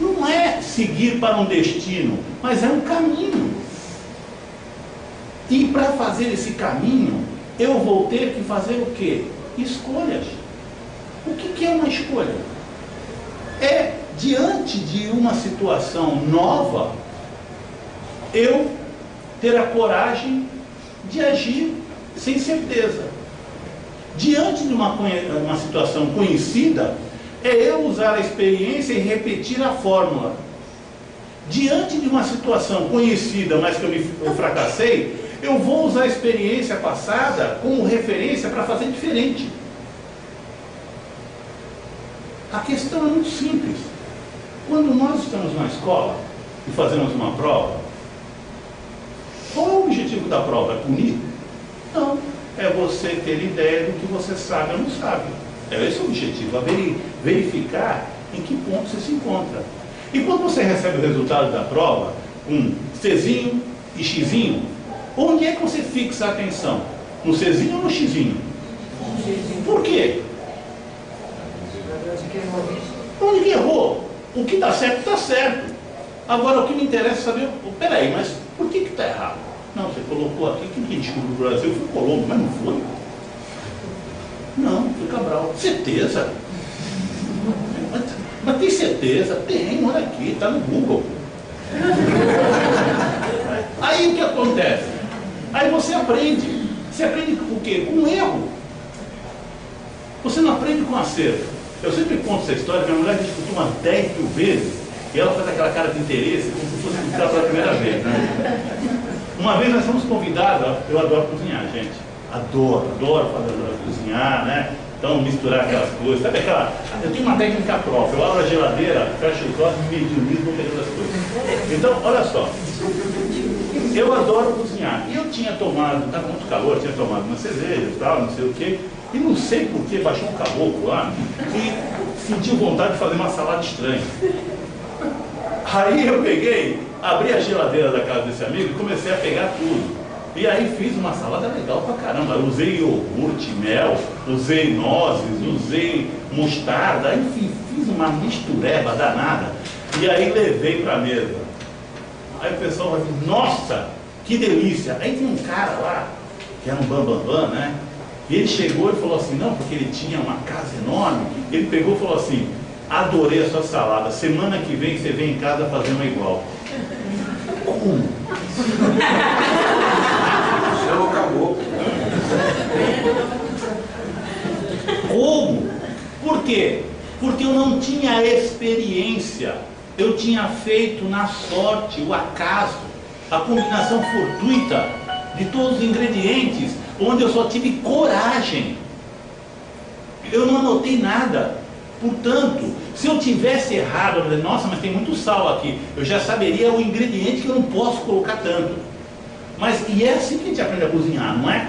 não é seguir para um destino, mas é um caminho. E para fazer esse caminho, eu vou ter que fazer o quê? Escolhas. O que é uma escolha? É, diante de uma situação nova, eu ter a coragem de agir sem certeza. Diante de uma situação conhecida, é eu usar a experiência e repetir a fórmula. Diante de uma situação conhecida, mas que eu fracassei, eu vou usar a experiência passada como referência para fazer diferente. A questão é muito simples. Quando nós estamos na escola e fazemos uma prova, qual é o objetivo da prova? É punir? Não. É você ter ideia do que você sabe ou não sabe. É esse o objetivo, é verificar em que ponto você se encontra. E quando você recebe o resultado da prova, um Czinho e Xzinho, onde é que você fixa a atenção? No Czinho ou no Xzinho? Por quê? Onde que errou? O que está certo, está certo. Agora o que me interessa é saber, peraí, mas por que está colocou aqui, quem descobriu o Brasil foi o Colombo, mas não foi. Não, foi Cabral. Certeza? Mas tem certeza? Tem, olha aqui, está no Google. Aí o que acontece? Aí você aprende. Você aprende com o quê? Com um erro. Você não aprende com acerto. Eu sempre conto essa história, que a mulher discutiu umas 10 mil vezes e ela faz aquela cara de interesse como se fosse discutir pela primeira vez, né? Uma vez nós fomos convidados, eu adoro cozinhar, gente. Adoro cozinhar, né? Então misturar aquelas coisas, sabe aquela. Eu tenho uma técnica própria, eu abro a geladeira, fecho os olhos, me medionizo, vou pegando as coisas. Então, olha só. Eu adoro cozinhar. E eu tinha tomado, estava muito calor, tinha tomado uma cerveja e tal, não sei o quê. E não sei por que baixou um caboclo lá e senti vontade de fazer uma salada estranha. Aí eu peguei, abri a geladeira da casa desse amigo e comecei a pegar tudo. E aí fiz uma salada legal pra caramba. Eu usei iogurte, mel, usei nozes, usei mostarda, enfim, fiz uma mistureba danada. E aí levei pra mesa. Aí o pessoal vai dizer, nossa, que delícia. Aí tem um cara lá, que era um bambambam, né? E ele chegou e falou assim, não, porque ele tinha uma casa enorme. Ele pegou e falou assim, adorei a sua salada, semana que vem você vem em casa fazer uma igual. Como? Chama o caboclo. Como? Por quê? Porque eu não tinha experiência. Eu tinha feito na sorte, o acaso, a combinação fortuita de todos os ingredientes, onde eu só tive coragem. Eu não anotei nada. Portanto, se eu tivesse errado, eu dizer, nossa, mas tem muito sal aqui, eu já saberia o ingrediente que eu não posso colocar tanto. Mas, e é assim que a gente aprende a cozinhar, não é?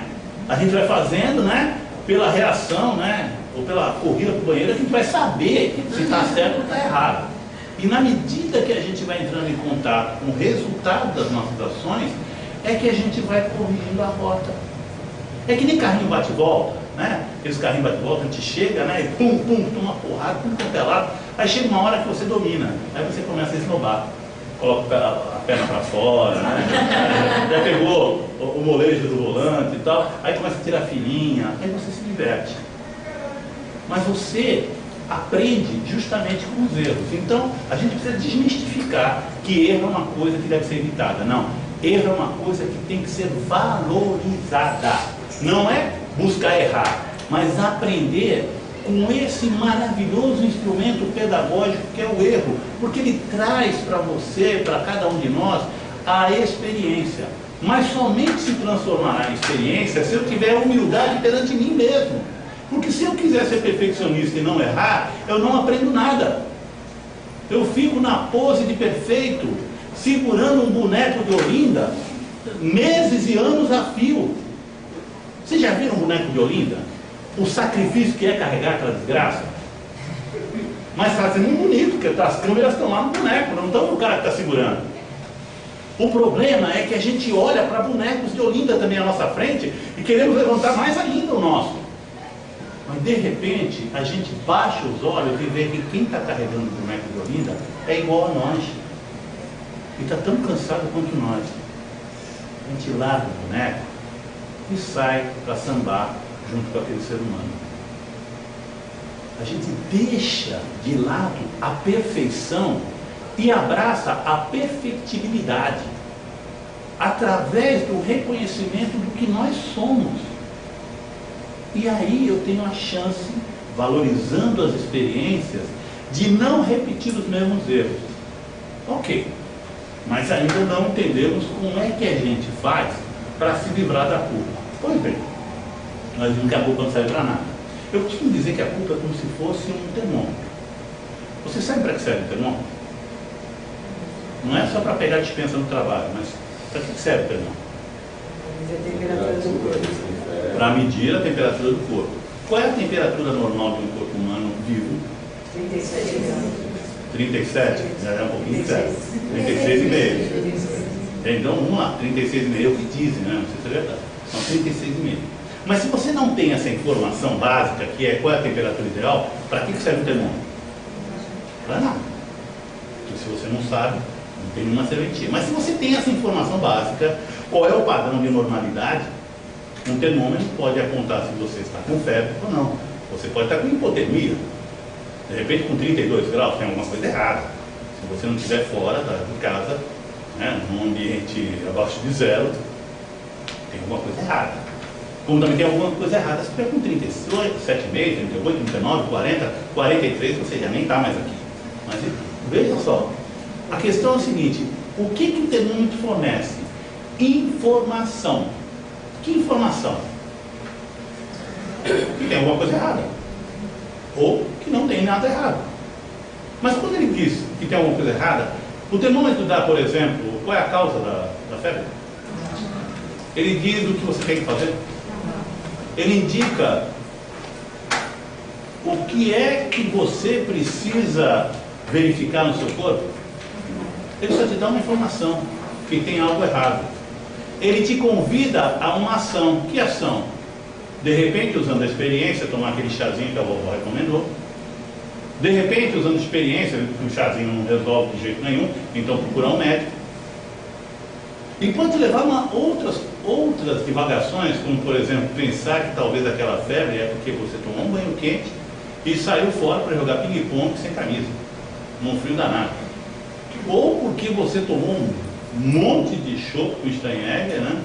A gente vai fazendo, né? Pela reação, né? Ou pela corrida para o banheiro, a gente vai saber se está certo ou está errado. E na medida que a gente vai entrando em contato com o resultado das nossas ações, é que a gente vai corrigindo a rota. É que nem carrinho bate-volta, né? Aqueles carrinhos bate-volta, a gente chega, né? E pum, pum, toma porrada, pum, cantelado. Aí chega uma hora que você domina, aí você começa a esnobar. Coloca a perna para fora, né? Já pegou o molejo do volante e tal, aí começa a tirar fininha, aí você se diverte. Mas você aprende justamente com os erros. Então, a gente precisa desmistificar que erro é uma coisa que deve ser evitada. Não, erro é uma coisa que tem que ser valorizada. Não é buscar errar, mas aprender com esse maravilhoso instrumento pedagógico que é o erro, porque ele traz para você, para cada um de nós, a experiência. Mas somente se transformará em experiência se eu tiver humildade perante mim mesmo. Porque se eu quiser ser perfeccionista e não errar, eu não aprendo nada. Eu fico na pose de perfeito, segurando um boneco de Olinda, meses e anos a fio. Vocês já viram um boneco de Olinda? O sacrifício que é carregar aquela desgraça? Mas está sendo muito bonito, porque as câmeras estão lá no boneco, não estão no cara que está segurando. O problema é que a gente olha para bonecos de Olinda também à nossa frente e queremos levantar mais ainda o nosso. Mas de repente a gente baixa os olhos e vê que quem está carregando o boneco de Olinda é igual a nós. E está tão cansado quanto nós. A gente larga o boneco e sai para sambar junto com aquele ser humano. A gente deixa de lado a perfeição e abraça a perfectibilidade através do reconhecimento do que nós somos. E aí eu tenho a chance, valorizando as experiências, de não repetir os mesmos erros. Ok, mas ainda não entendemos como é que a gente faz para se livrar da culpa. Pois bem, nós vimos que a culpa não serve para nada. Eu costumo dizer que a culpa é como se fosse um termômetro. Você sabe para que serve o termômetro? Não é só para pegar a dispensa no trabalho, mas para que serve o termômetro? Para medir a temperatura do corpo. Qual é a temperatura normal de um corpo humano vivo? 37 graus. 37? Já é um pouquinho certo. 36,5. Então vamos lá, 36,5 é o que dizem, né? Não sei se é verdade. São 36,5. Mas se você não tem essa informação básica, que é qual é a temperatura ideal, para que serve o termômetro? Para nada. Porque se você não sabe, Não tem nenhuma serventia. Mas se você tem essa informação básica, qual é o padrão de normalidade, um termômetro pode apontar se você está com febre ou não. Você pode estar com hipotermia. De repente, com 32 graus, tem alguma coisa errada. Se você não estiver fora de casa, né, num ambiente abaixo de zero, tem alguma coisa errada. Como também tem alguma coisa errada se estiver com 38, 7,5, 38, 39, 40, 43, você já nem está mais aqui. Mas veja só, a questão é a seguinte: o que o termômetro fornece? Informação. Que informação? Que tem alguma coisa errada. Ou que não tem nada errado. Mas quando ele diz que tem alguma coisa errada, o termômetro dá, por exemplo, qual é a causa da febre? Ele diz o que você tem que fazer. Ele indica o que é que você precisa verificar no seu corpo. Ele só te dá uma informação, que tem algo errado. Ele te convida a uma ação. Que ação? De repente, usando a experiência, tomar aquele chazinho que a vovó recomendou. De repente, usando a experiência, o chazinho não resolve de jeito nenhum, então procurar um médico. E pode levar a outras divagações, como por exemplo, pensar que talvez aquela febre é porque você tomou um banho quente e saiu fora para jogar ping-pong sem camisa, num frio danado. Ou porque você tomou um monte de chopp com Steinegger, né?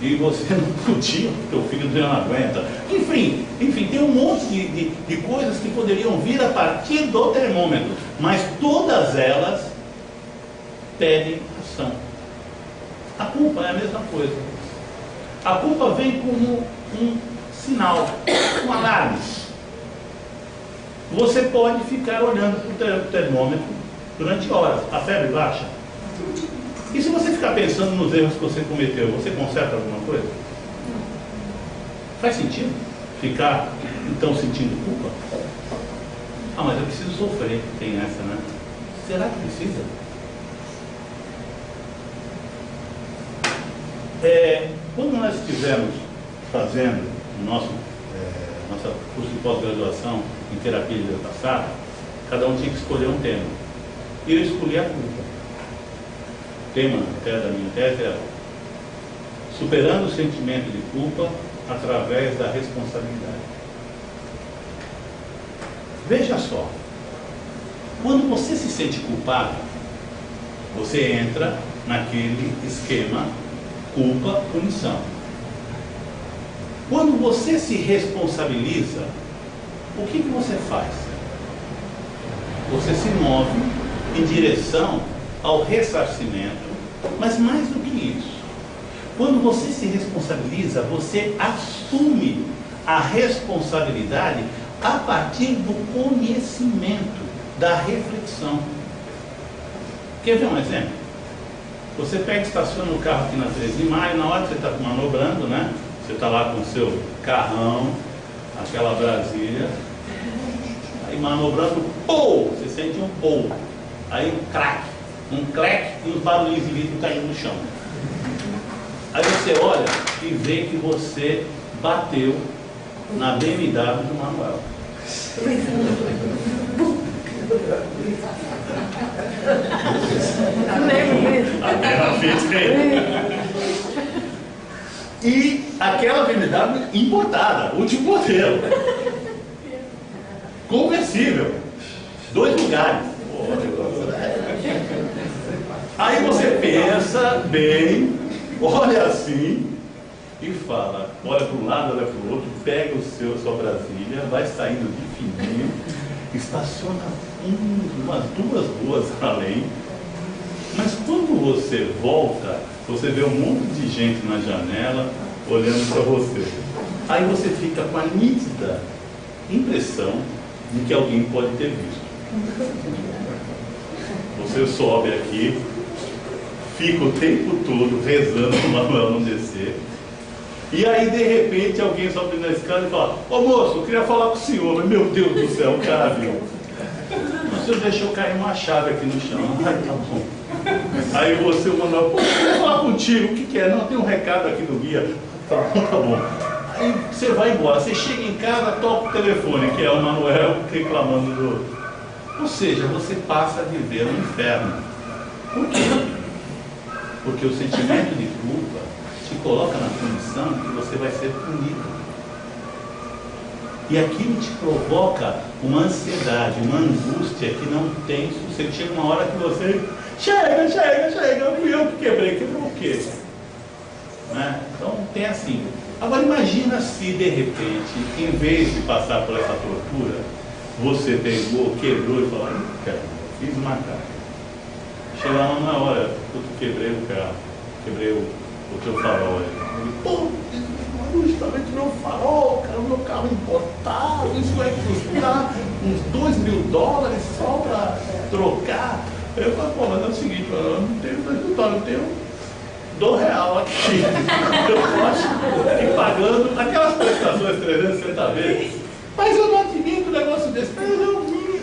E você não podia, porque o filho dele não aguenta. Enfim, tem um monte de coisas que poderiam vir a partir do termômetro, mas todas elas pedem ação. A culpa é a mesma coisa. A culpa vem como um sinal, um alarme. Você pode ficar olhando para o termômetro durante horas. A febre baixa. E se você ficar pensando nos erros que você cometeu, você conserta alguma coisa? Faz sentido ficar, então, sentindo culpa? Ah, mas eu preciso sofrer. Tem essa, né? Será que precisa? Quando nós estivemos fazendo o nosso curso de pós-graduação em terapia de vida passada, cada um tinha que escolher um tema. E eu escolhi a culpa. O tema até da minha tese era superando o sentimento de culpa através da responsabilidade. Veja só, quando você se sente culpado, você entra naquele esquema culpa, punição. Quando você se responsabiliza, o que você faz? Você se move em direção ao ressarcimento, mas mais do que isso. Quando você se responsabiliza, você assume a responsabilidade a partir do conhecimento, da reflexão. Quer ver um exemplo? Você pega e estaciona o carro aqui na 13 de Maio, na hora que você está manobrando, né? Você está lá com o seu carrão, aquela Brasília, aí manobrando, pô! Você sente um pô, aí um crack e uns barulhinhos de vidro caindo no chão. Aí você olha e vê que você bateu na BMW do Manuel. E aquela BMW importada, último modelo, conversível, 2 lugares. Aí você pensa bem, olha assim e fala, olha para um lado, olha para o outro, pega sua Brasília, vai saindo de fininho, estaciona umas 2 ruas além, mas quando você volta, você vê um monte de gente na janela olhando para você. Aí você fica com a nítida impressão de que alguém pode ter visto. Você sobe aqui, fica o tempo todo rezando para o Manuel não descer. E aí, de repente, alguém sobe na escada e fala: ô moço, eu queria falar com o senhor. Mas, meu Deus do céu, o cara viu. O senhor deixou cair uma chave aqui no chão. Ai, tá bom. Aí você, o Manuel, pô, eu quero falar contigo. O que é? Não, tem um recado aqui do guia. Tá bom. Aí você vai embora. Você chega em casa, toca o telefone, que é o Manuel reclamando Ou seja, você passa a viver no inferno. Por quê? Porque o sentimento de culpa te coloca na condição que você vai ser punido. E aquilo te provoca uma ansiedade, uma angústia que não tem sossego. Chega uma hora que você... Chega, fui eu que quebrei. Quebrou o quê? Né? Então tem assim. Agora imagina se de repente, em vez de passar por essa tortura, você pegou, quebrou e falou, cara, fiz uma cara. Chega lá na hora, eu quebrei o carro, quebrei o teu farol aí. Ele, pô, justamente meu farol, cara, o meu carro importado, isso vai custar uns $2.000 só para trocar. Eu falo, pô, mas é o seguinte, eu não tenho resultado, eu tenho R$2 aqui. Eu posso ir pagando aquelas prestações 360 vezes. Mas eu não admito um negócio desse. Mas é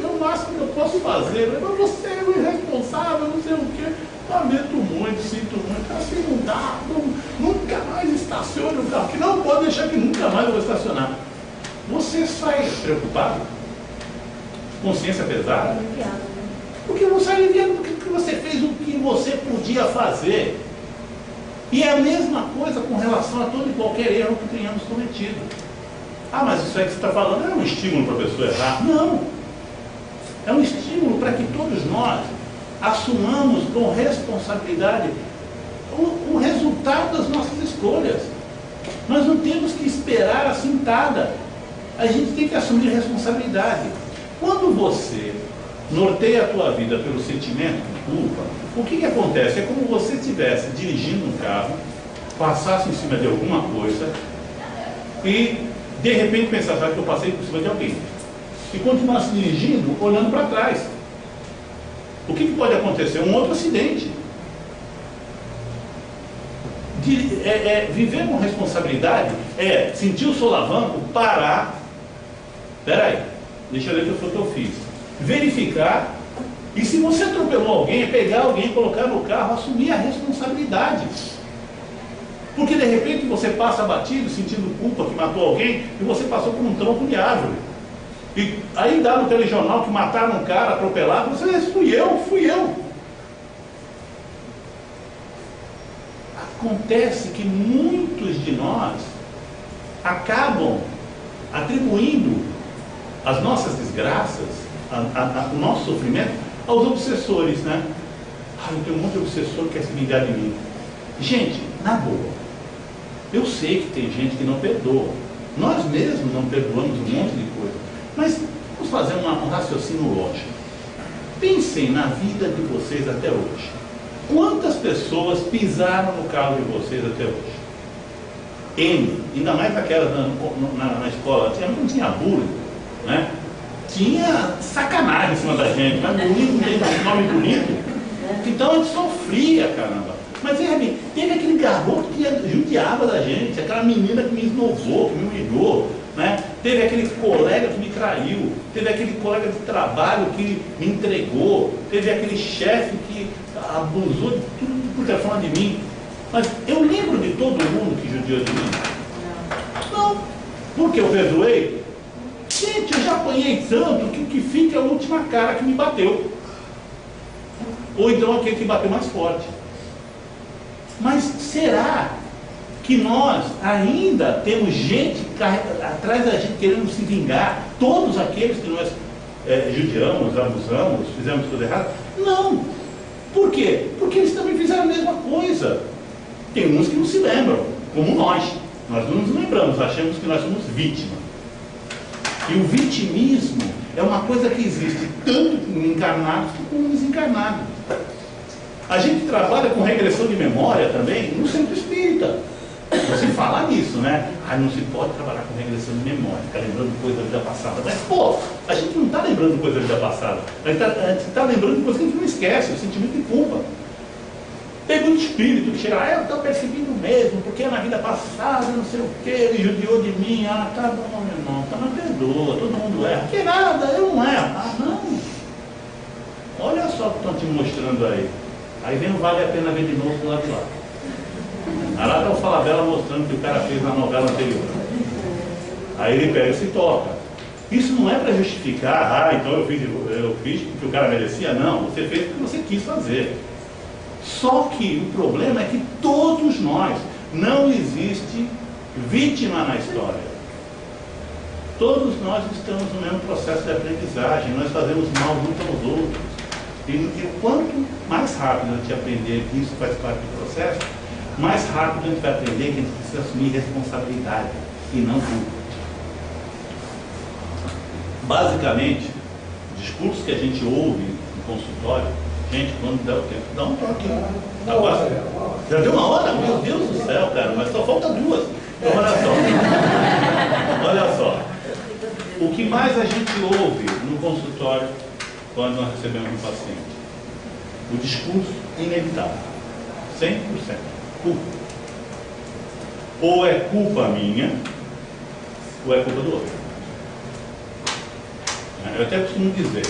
o máximo que eu posso fazer. Mas você é um irresponsável, não sei o quê. Lamento muito, sinto muito. Assim não dá. Nunca mais estacione o carro. Que não pode deixar que nunca mais eu vou estacionar. Você sai preocupado? Consciência pesada? Porque você é aliviado porque você fez o que você podia fazer. E é a mesma coisa com relação a todo e qualquer erro que tenhamos cometido. Ah, mas isso aí que você está falando é um estímulo para a pessoa errar? Não. É um estímulo para que todos nós assumamos com responsabilidade o resultado das nossas escolhas. Nós não temos que esperar a cintada. A gente tem que assumir responsabilidade. Quando você norteia a tua vida pelo sentimento de culpa, o que acontece? É como você estivesse dirigindo um carro, passasse em cima de alguma coisa e de repente pensasse que eu passei por cima de alguém e continuasse dirigindo olhando para trás. O que pode acontecer? Um outro acidente. Viver com responsabilidade é sentir o solavanco, parar. Peraí, deixa eu ver o que eu fiz. Verificar. E se você atropelou alguém, é pegar alguém, colocar no carro, assumir a responsabilidade. Porque de repente você passa batido, sentindo culpa que matou alguém, e você passou por um tronco de árvore. E aí dá no telejornal que mataram um cara atropelado, você diz, fui eu. Acontece que muitos de nós acabam atribuindo as nossas desgraças, o nosso sofrimento, aos obsessores, né? Eu tenho um monte de obsessor que quer se vingar de mim. Gente, na boa, eu sei que tem gente que não perdoa. Nós mesmos não perdoamos um monte de coisa. Mas vamos fazer um raciocínio lógico. Pensem na vida de vocês até hoje. Quantas pessoas pisaram no carro de vocês até hoje? N, ainda mais naquela na escola, não tinha bullying, né? Tinha sacanagem em cima da gente, mas bonito, tem nome bonito. Então a gente sofria, caramba. Mas teve aquele garoto que judiava da gente, aquela menina que me esnovou, que me humilhou, né? Teve aquele colega que me traiu, teve aquele colega de trabalho que me entregou, teve aquele chefe que abusou de tudo por telefone de mim. Mas eu lembro de todo mundo que judiou de mim? Não. Porque eu perdoei? Gente, eu já apanhei tanto que o que fica é a última cara que me bateu. Ou então aquele que bateu mais forte. Mas será que nós ainda temos gente atrás da gente querendo se vingar? Todos aqueles que nós judiamos, abusamos, fizemos tudo errado? Não. Por quê? Porque eles também fizeram a mesma coisa. Tem uns que não se lembram, como nós. Nós não nos lembramos, achamos que nós somos vítimas. E o vitimismo é uma coisa que existe tanto em encarnados como desencarnados. A gente trabalha com regressão de memória também no centro espírita. Você fala nisso, né? Não se pode trabalhar com regressão de memória, ficar lembrando coisa da vida passada. Mas, pô, a gente não está lembrando coisa da vida passada. A gente está lembrando coisa que a gente não esquece, o sentimento de culpa. Tem muito espírito que chega lá, eu estou percebendo mesmo, porque na vida passada, não sei o que, ele judiou de mim. Tá bom, meu irmão, tá, mas perdoa, todo mundo erra. Que nada, eu não erro. Não. Olha só o que estão te mostrando aí. Aí vem o Vale a Pena Ver de novo do lado de lá. Aí lá está o Falabella mostrando o que o cara fez na novela anterior. Aí ele pega e se toca. Isso não é para justificar, então eu fiz porque o cara merecia. Não, você fez porque você quis fazer. Só que o problema é que todos nós, não existe vítima na história. Todos nós estamos no mesmo processo de aprendizagem, nós fazemos mal uns aos outros. E quanto mais rápido a gente aprender que isso faz parte do processo, mais rápido a gente vai aprender que a gente precisa assumir responsabilidade e não culpa. Basicamente, o discurso que a gente ouve no consultório, gente, quando der o tempo, dá um toque. Agora, já deu uma hora? Meu Deus do céu, cara, mas só falta duas. Então, olha só. Olha só. O que mais a gente ouve no consultório quando nós recebemos um paciente? O discurso inevitável. 100%. Culpa. Ou é culpa minha, ou é culpa do outro. Eu até costumo dizer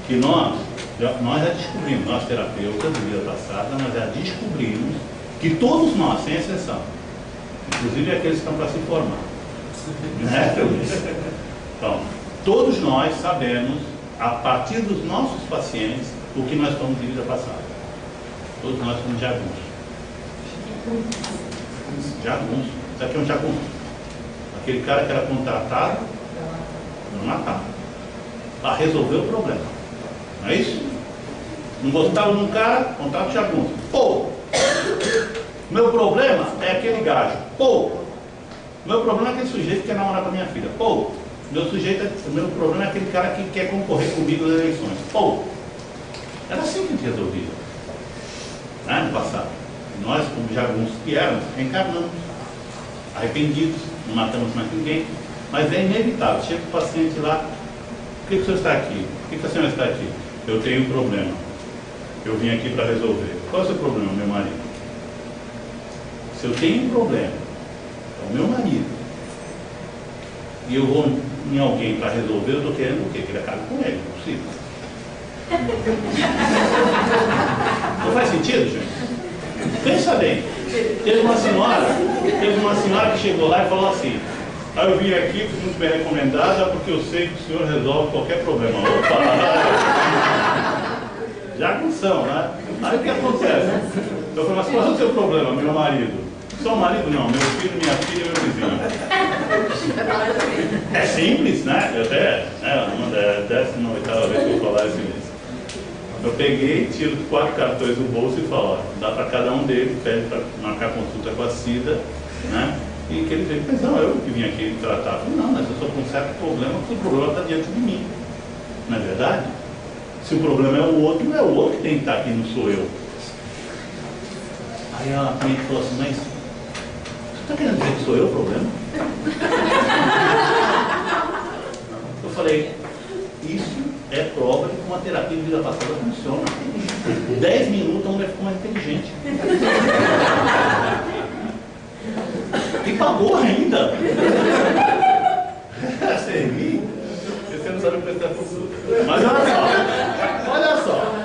que nós já descobrimos, nós terapeutas de vida passada, nós já descobrimos que todos nós, sem exceção, inclusive aqueles que estão para se formar, né? Então, todos nós sabemos, a partir dos nossos pacientes, o que nós fomos de vida passada. Todos nós somos jagunços. Jagunço. Isso aqui é um jagunço. Aquele cara que era contratado para matar, para resolver o problema. Não é isso? Não gostava de um cara, contrato jagunço. Pô! Meu problema é aquele gajo. Pô! Meu problema é aquele sujeito que quer namorar com a minha filha. Pô! Meu problema é aquele cara que quer concorrer comigo nas eleições. Pô! Era assim que a gente resolvia. Né? No passado. Nós, como jagunços que éramos, reencarnamos. Arrependidos, não matamos mais ninguém. Mas é inevitável. Chega o paciente lá. Por que o senhor está aqui? Por que a senhora está aqui? Eu tenho um problema. Eu vim aqui para resolver. Qual é o seu problema, meu marido? Se eu tenho um problema, é o meu marido, e eu vou em alguém para resolver, eu estou querendo o quê? Que ele acabe com ele, não é possível. Não faz sentido, gente? Pensa bem. Teve uma senhora que chegou lá e falou assim: eu vim aqui, fui muito bem recomendada, porque eu sei que o senhor resolve qualquer problema. Opa! Jagunção, né? Aí o que acontece? Eu falei, mas qual é o seu problema, meu marido? Só o marido? Não, meu filho, minha filha e meu vizinho. É simples, né? Eu até, uma 18ª vez que eu vou falar esse mês. Eu peguei, tiro 4 cartões do bolso e falo, ó, dá para cada um deles, pede para marcar consulta com a Cida, né? E que ele diz, mas não, eu que vim aqui tratar. Eu falei, não, mas eu sou com um certo problema, porque o problema está diante de mim. Não é verdade? Se o problema é o outro, não é o outro que tem que estar aqui, não sou eu. Aí a cliente falou assim, mas você está querendo dizer que sou eu o problema? Eu falei, isso é prova de que uma terapia de vida passada funciona. 10 minutos a mulher ficou mais inteligente. E pagou ainda. Você ri? Você não sabe prestar consulta. Mas olha só.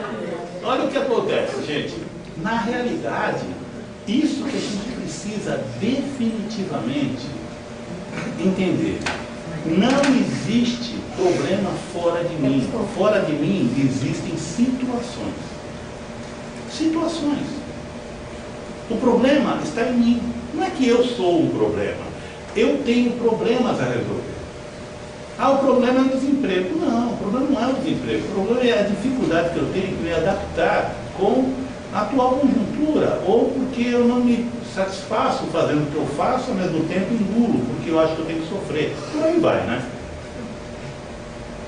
Olha o que acontece, gente. Na realidade, isso que a gente precisa definitivamente entender. Não existe problema fora de mim. Fora de mim existem situações. Situações. O problema está em mim. Não é que eu sou o problema. Eu tenho problemas a resolver. Ah, o problema é o desemprego. Não, o problema não é o desemprego. O problema é a dificuldade que eu tenho de me adaptar com a atual conjuntura. Ou porque eu não me satisfaço fazendo o que eu faço, ao mesmo tempo engulo, porque eu acho que eu tenho que sofrer. Por aí vai, né?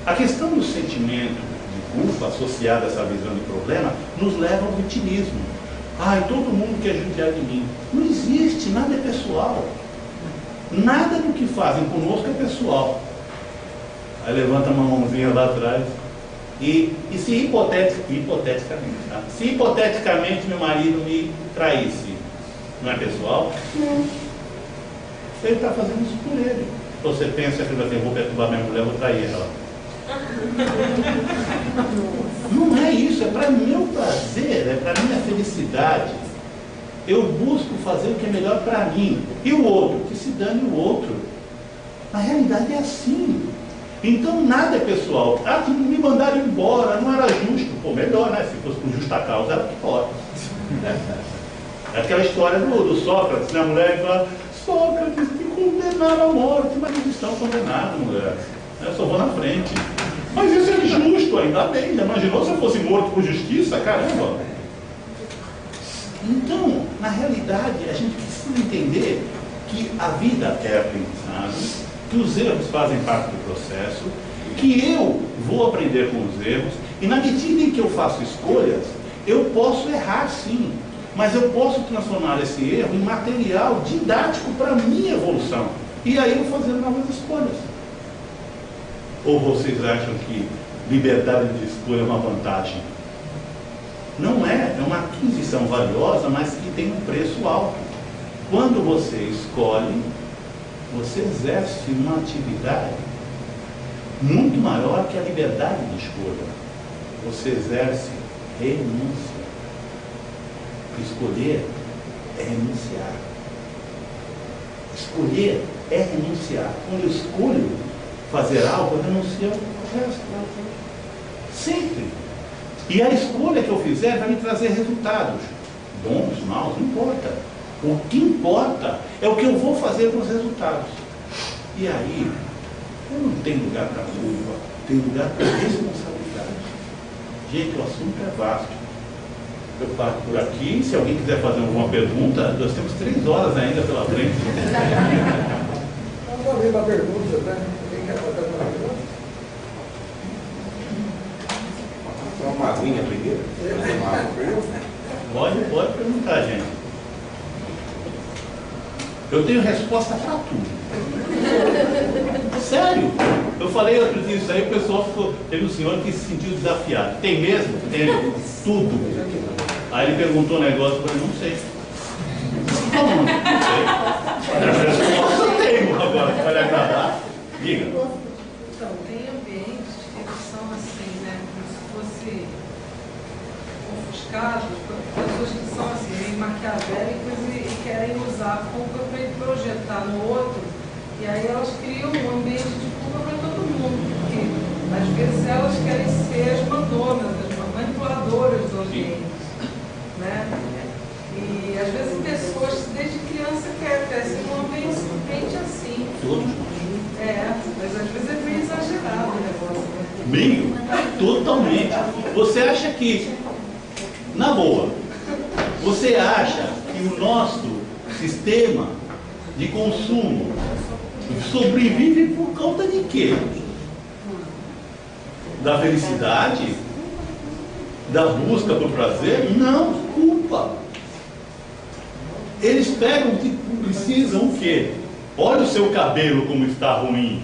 A questão do sentimento de culpa associada a essa visão de problema nos leva ao vitimismo. Ai, todo mundo quer judiar de mim. Não existe, nada é pessoal. Nada do que fazem conosco é pessoal. Aí levanta uma mãozinha lá atrás. E se hipoteticamente, tá? Se hipoteticamente meu marido me traísse, não é pessoal? Não. Ele está fazendo isso por ele. Você pensa que eu vou perturbar minha mulher, vou trair ela. Não é isso, é para meu prazer, é para minha felicidade. Eu busco fazer o que é melhor para mim. E o outro? Que se dane o outro. Na realidade é assim. Então nada é pessoal. Ah, me mandaram embora, não era justo. Pô, melhor, né? Se fosse por justa causa, era pior. É aquela história do Sócrates, né? A mulher fala, Sócrates, me condenaram à morte, mas eles estão condenados, mulher. Eu só vou na frente. Mas isso é injusto, ainda bem. Já imaginou se eu fosse morto por justiça? Caramba! Então, na realidade, a gente precisa entender que a vida é aprendizado, que os erros fazem parte do processo, que eu vou aprender com os erros, e na medida em que eu faço escolhas, eu posso errar sim, mas eu posso transformar esse erro em material didático para a minha evolução. E aí eu vou fazer novas escolhas. Ou vocês acham que liberdade de escolha é uma vantagem? Não é, é uma aquisição valiosa, mas que tem um preço alto. Quando você escolhe, você exerce uma atividade muito maior que a liberdade de escolha. Você exerce renúncia. Escolher é renunciar. Escolher é renunciar. Quando eu escolho fazer algo, eu renuncio ao resto. Sempre. E a escolha que eu fizer vai me trazer resultados. Bons, maus, não importa. O que importa é o que eu vou fazer com os resultados. E aí, eu não tenho lugar para culpa, tem lugar para responsabilidade. Gente, o assunto é vasto. Eu paro por aqui. Se alguém quiser fazer alguma pergunta, nós temos 3 horas ainda pela frente. Vamos abrir uma pergunta, né? Quem quer fazer uma pergunta? Uma aguinha primeiro? Pode perguntar, gente. Eu tenho resposta para tudo. Sério. Eu falei outro dia isso aí, o pessoal ficou. Teve um senhor que se sentiu desafiado. Tem mesmo? Tem tudo. Aí ele perguntou um negócio, eu falei, não sei. Não sei. A resposta eu tenho agora, para lhe agradar. Diga. Então, tem ambientes que são assim, né? Como se fosse ofuscados, pessoas que são assim, meio maquiavélicas e querem usar a culpa para projetar no outro, e aí elas criam um ambiente de culpa para todo mundo, porque às vezes elas querem ser as mandonas, as manipuladoras do ambiente, né? E às vezes pessoas desde criança crescem num ambiente assim. Todos. Mas às vezes é meio exagerado o negócio. Meio? Totalmente. Você acha que, na boa, você acha que o nosso sistema de consumo sobrevive por conta de quê? Da felicidade? Da busca por prazer? Não, culpa. Eles pegam que precisam o quê? Olha o seu cabelo como está ruim.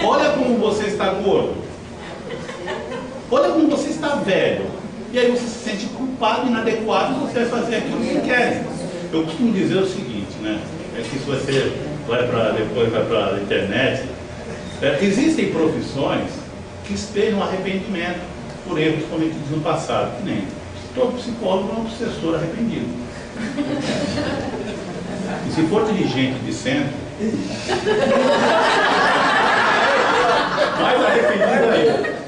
Olha como você está gordo. Olha como você está velho. E aí você se sente culpado, inadequado, você vai fazer aquilo que quer. Eu costumo dizer o seguinte, né? É que isso depois vai para a internet. Existem profissões que espelham arrependimento por erros cometidos no passado, que nem todo psicólogo é um obsessor arrependido. E se for dirigente de centro, mais arrependido ainda.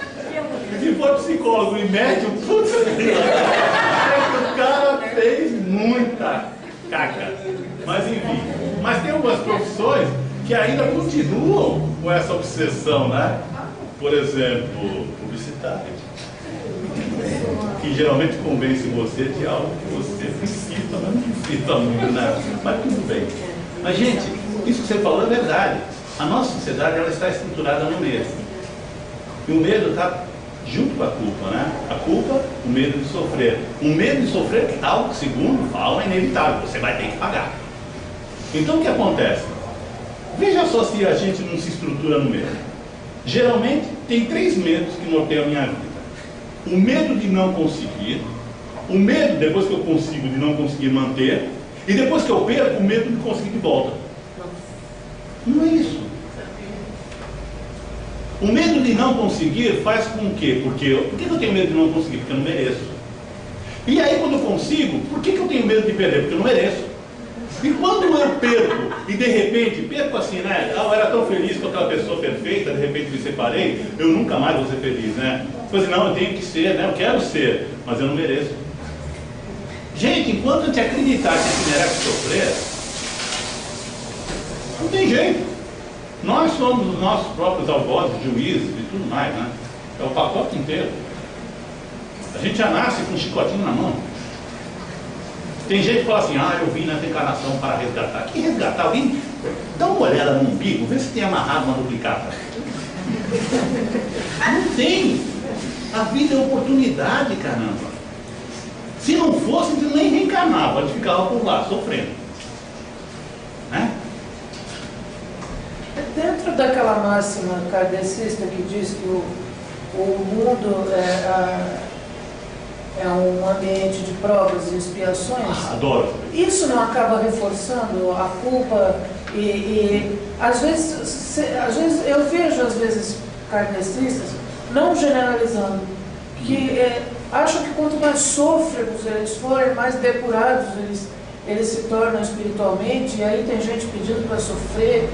E se for psicólogo e médium, putz, o cara fez muita caca. Mas enfim, mas tem algumas profissões que ainda continuam com essa obsessão, né? Por exemplo, publicitário, que geralmente convence você de algo que você precisa, mas não precisa muito, né? Mas tudo bem. Mas, gente, isso que você falou é verdade. A nossa sociedade, ela está estruturada no medo. E o medo está junto com a culpa, né? A culpa, o medo de sofrer. O medo de sofrer é algo que, segundo falam, é inevitável. Você vai ter que pagar. Então, o que acontece? Veja só se a gente não se estrutura no medo. Geralmente, tem 3 medos que norteiam a minha vida. O medo de não conseguir, o medo, depois que eu consigo, de não conseguir manter, e depois que eu perco, o medo de conseguir de volta. Não é isso. O medo de não conseguir faz com que, por que eu tenho medo de não conseguir? Porque eu não mereço. E aí, quando eu consigo, por que eu tenho medo de perder? Porque eu não mereço. E quando eu perco, e de repente, perco assim, né? Eu era tão feliz com aquela pessoa perfeita, de repente me separei, eu nunca mais vou ser feliz, né? Pois assim, não, eu tenho que ser, né? Eu quero ser, mas eu não mereço. Gente, enquanto a gente acreditar que a gente merece sofrer, não tem jeito. Nós somos os nossos próprios algozes, juízes e tudo mais, né? É o pacote inteiro. A gente já nasce com um chicotinho na mão. Tem gente que fala assim, eu vim nessa encarnação para resgatar. Que resgatar? Alguém dá uma olhada no umbigo, vê se tem amarrado uma duplicata. Não tem. A vida é oportunidade, caramba. Se não fosse, a gente nem reencarnava, a gente ficava por lá, sofrendo. Né? Dentro daquela máxima kardecista que diz que o mundo é um ambiente de provas e expiações, Adoro. isso não acaba reforçando a culpa e às vezes eu vejo kardecistas, não generalizando, que acham que quanto mais sôfregos eles forem, mais depurados eles se tornam espiritualmente, e aí tem gente pedindo para sofrer.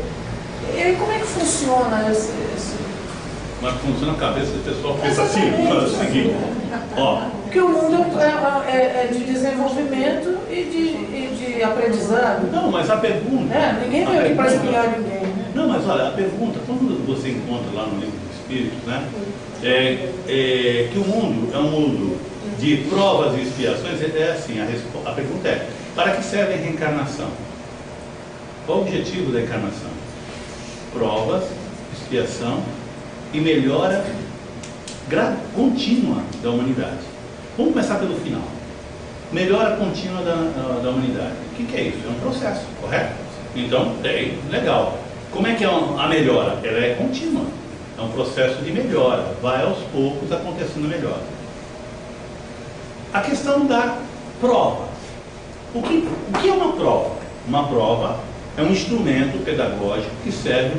E aí como é que funciona esse... Mas funciona a cabeça do pessoal que pensa assim, é o seguinte, ó. Porque o mundo é de desenvolvimento e de aprendizado. Não, mas a pergunta... ninguém veio aqui para espiar ninguém. Né? Não, mas olha, a pergunta, quando você encontra lá no livro dos Espíritos, né, que o mundo é um mundo de provas e expiações, é assim, a pergunta é, para que serve a reencarnação? Qual o objetivo da encarnação? Provas, expiação e melhora contínua da humanidade. Vamos começar pelo final. Melhora contínua da humanidade. O que é isso? É um processo, correto? Então, legal. Como é que é a melhora? Ela é contínua. É um processo de melhora. Vai aos poucos acontecendo melhora. A questão da prova. O que é uma prova? Uma prova é um instrumento pedagógico que serve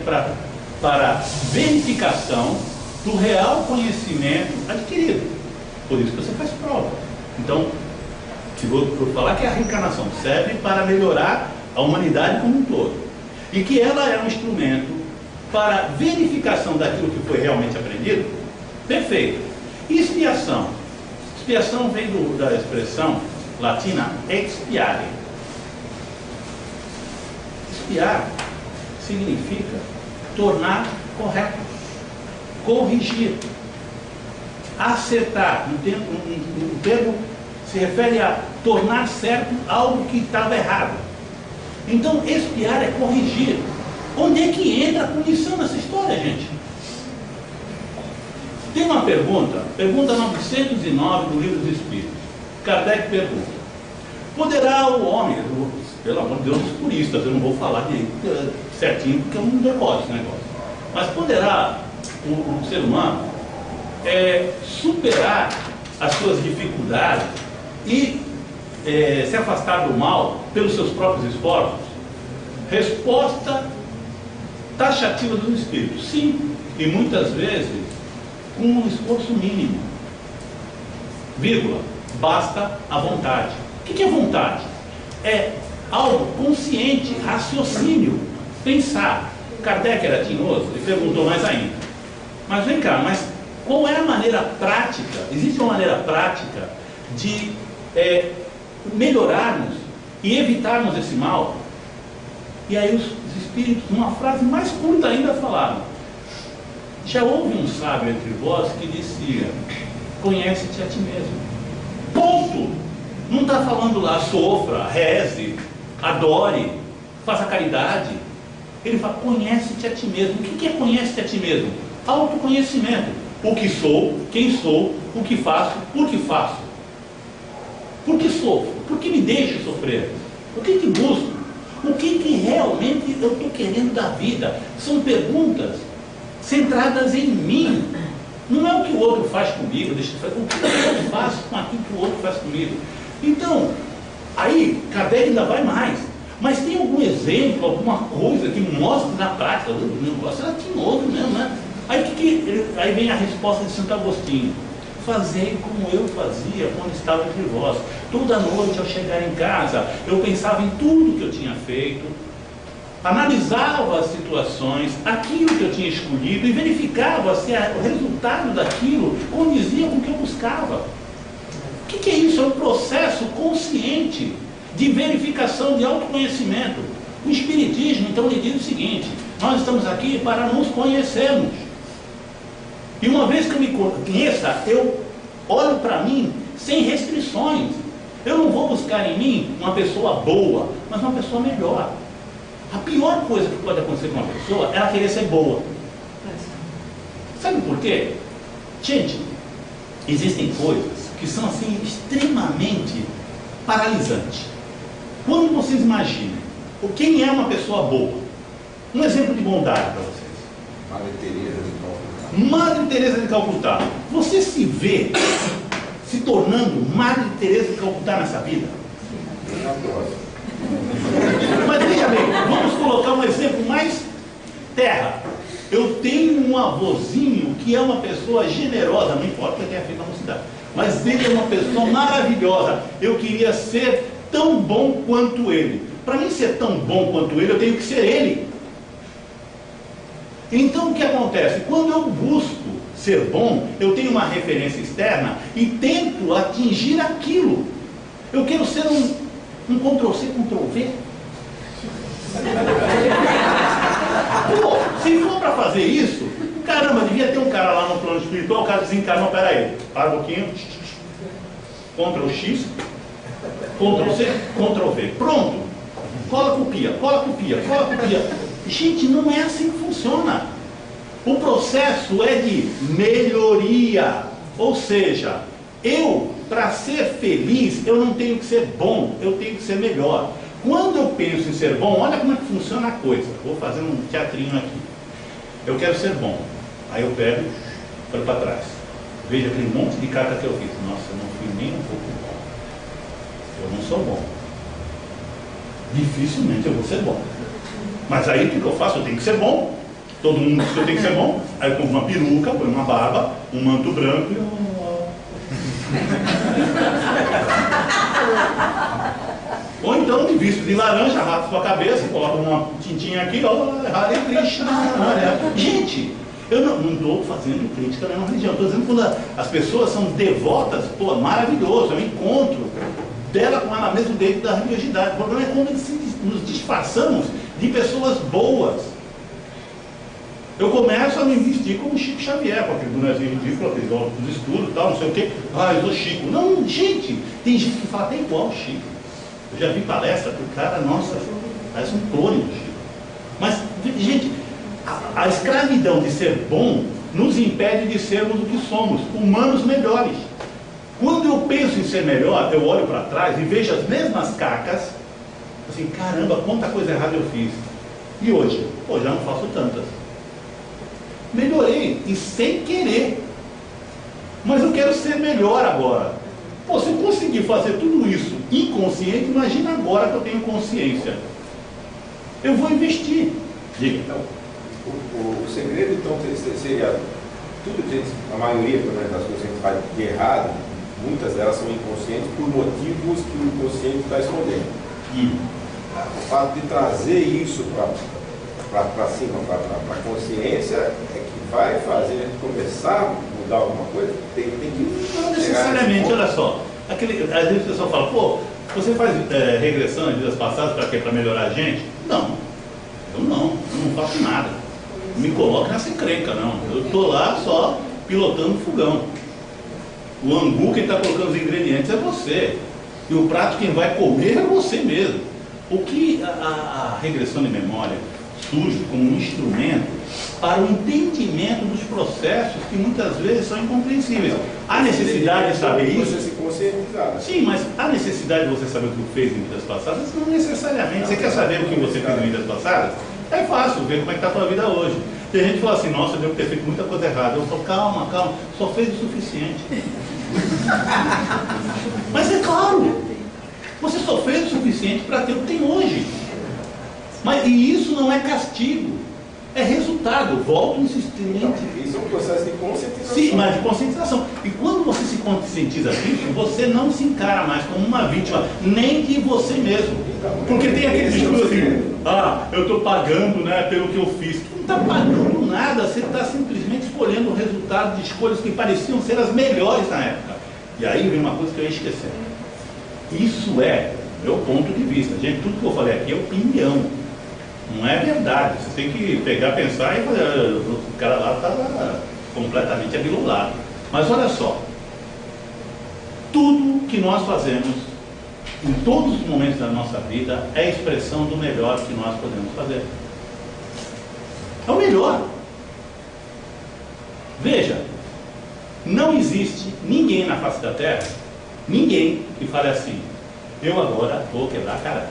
para verificação do real conhecimento adquirido. Por isso que você faz prova. Então, se vou falar que a reencarnação serve para melhorar a humanidade como um todo, e que ela é um instrumento para verificação daquilo que foi realmente aprendido, perfeito. E expiação? Expiação vem da expressão latina expiare. Expiar significa tornar correto, corrigir, acertar. O termo se refere a tornar certo algo que estava errado. Então, expiar é corrigir. Onde é que entra a punição nessa história, gente? Tem uma pergunta 909 do Livro dos Espíritos. Kardec pergunta: poderá o homem, pelo amor de Deus, os puristas, eu não vou falar certinho porque eu não decoro esse negócio, mas poderá o ser humano superar as suas dificuldades e se afastar do mal pelos seus próprios esforços? Resposta taxativa dos espíritos: sim, e muitas vezes com um esforço mínimo, vírgula, basta a vontade. O que é vontade? É algo consciente, raciocínio, pensar. Kardec era tinhoso e perguntou mais ainda: mas vem cá, mas qual é a maneira prática? Existe uma maneira prática de melhorarmos e evitarmos esse mal? E aí os espíritos, numa frase mais curta ainda, falaram: já houve um sábio entre vós que dizia: conhece-te a ti mesmo. Ponto! Não está falando lá sofra, reze, adore, faça caridade. Ele fala: conhece-te a ti mesmo. O que é conhece-te a ti mesmo? Autoconhecimento. O que sou, quem sou, o que faço, por que faço. Por que sofro? Por que me deixo sofrer? O que busco? O que realmente eu estou querendo da vida? São perguntas centradas em mim. Não é o que o outro faz comigo, deixa eu fazer. O que o outro faz com aquilo que o outro faz comigo. Então, aí, Kardec ainda vai mais. Mas tem algum exemplo, alguma coisa que mostre na prática? O negócio era tinhoso mesmo, né? Aí vem a resposta de Santo Agostinho: Fazei como eu fazia quando estava entre vós. Toda noite ao chegar em casa, eu pensava em tudo que eu tinha feito, analisava as situações, aquilo que eu tinha escolhido e verificava se o resultado daquilo condizia com o que eu buscava. O que é isso? É um processo consciente de verificação, de autoconhecimento. O Espiritismo, então, lhe diz o seguinte: nós estamos aqui para nos conhecermos. E uma vez que eu me conheça, eu olho para mim sem restrições. Eu não vou buscar em mim uma pessoa boa, mas uma pessoa melhor. A pior coisa que pode acontecer com uma pessoa é ela querer ser boa. Sabe por quê? Gente, existem coisas que são assim extremamente paralisantes. Quando vocês imaginam quem é uma pessoa boa, um exemplo de bondade para vocês. Madre Teresa de Calcutá. Madre Teresa de Calcutá. Você se vê se tornando Madre Teresa de Calcutá nessa vida? Mas veja bem, vamos colocar um exemplo mais terra. Eu tenho um avôzinho que é uma pessoa generosa, não importa que eu tenha feito na mocidade, mas ele é uma pessoa maravilhosa. Eu queria ser tão bom quanto ele. Para mim ser tão bom quanto ele, eu tenho que ser ele. Então o que acontece? Quando eu busco ser bom, eu tenho uma referência externa e tento atingir aquilo. Eu quero ser um Ctrl-C, Ctrl-V. Pô, se for para fazer isso, caramba, devia ter um cara lá no plano espiritual, o cara desencarnou, peraí, para um pouquinho, Ctrl-X, Ctrl-C, Ctrl-V. Pronto. Cola, copia, cola, copia, cola, copia. Gente, não é assim que funciona. O processo é de melhoria. Ou seja, para ser feliz, eu não tenho que ser bom, eu tenho que ser melhor. Quando eu penso em ser bom, olha como é que funciona a coisa. Vou fazer um teatrinho aqui. Eu quero ser bom. Aí eu pego, olho para trás. Vejo aquele monte de carta que eu fiz. Nossa, eu não fui nem um pouco bom. Eu não sou bom. Dificilmente eu vou ser bom. Mas aí o que eu faço? Eu tenho que ser bom. Todo mundo diz que eu tenho que ser bom. Aí eu compro uma peruca, põe uma barba, um manto branco e ou então me visto de laranja, rato sua cabeça, coloca uma tintinha aqui, ó, Hare Krishna. Gente, eu não estou fazendo crítica a nenhuma religião, estou dizendo que quando as pessoas são devotas, pô, maravilhoso, é um encontro dela com ela mesmo dentro da religiosidade. O problema é quando nos disfarçamos de pessoas boas. Eu começo a me vestir como Chico Xavier, com aquele bonezinho ridículo, aquele óculos escuros e tal, não sei o quê. Ah, eu sou Chico. Não, gente, tem gente que fala até igual o Chico. Eu já vi palestra que o cara, nossa, parece um clone do Chico. Mas, gente, a escravidão de ser bom nos impede de sermos o que somos, humanos melhores. Quando eu penso em ser melhor, eu olho para trás e vejo as mesmas cacas, assim, caramba, quanta coisa errada eu fiz. E hoje? Pô, já não faço tantas. Melhorei, e sem querer. Mas eu quero ser melhor agora. Pô, se eu conseguir fazer tudo isso inconsciente, imagina agora que eu tenho consciência. Eu vou investir. Diga. Então, o segredo então seria tudo que a maioria das coisas que a gente faz de errado, muitas delas são inconscientes por motivos que o inconsciente está escondendo. E o fato de trazer isso para cima, para a consciência, é que vai fazer a gente começar a mudar alguma coisa. Tem que não necessariamente, olha só. Às vezes o pessoal fala, pô, você faz regressão em vidas passadas para quê? Para melhorar a gente? Não. Eu não faço nada. Não me coloque nessa encrenca, não. Eu estou lá só pilotando o fogão. O angu, quem está colocando os ingredientes é você. E o prato, quem vai comer é você mesmo. O que a regressão de memória surge como um instrumento para o entendimento dos processos que muitas vezes são incompreensíveis. Há necessidade de saber isso? Você se conscientizar. Sim, mas há necessidade de você saber o que fez em vidas passadas? Não necessariamente. Você quer saber o que você fez em vidas passadas? É fácil ver como é que está a sua vida hoje. Tem gente que fala assim, nossa, eu devo ter feito muita coisa errada. Eu falo, calma, só fez o suficiente. Mas é claro, você só fez o suficiente para ter o que tem hoje. E isso não é castigo. É resultado, volto insistentemente. Isso é um processo de conscientização. Sim, mas de conscientização. E quando você se conscientiza disso, você não se encara mais como uma vítima, nem de você mesmo. Porque tem aquele discurso assim, eu estou pagando, né, pelo que eu fiz. Tu não está pagando nada, você está simplesmente escolhendo o resultado de escolhas que pareciam ser as melhores na época. E aí vem uma coisa que eu ia esquecer. Isso é meu ponto de vista. Gente, tudo que eu falei aqui é opinião. Não é verdade. Você tem que pegar, pensar e fazer. O cara lá estava completamente abilolado. Mas olha só. Tudo que nós fazemos, em todos os momentos da nossa vida, é expressão do melhor que nós podemos fazer. É o melhor. Veja, não existe ninguém na face da Terra, ninguém que fale assim, eu agora vou quebrar a cara.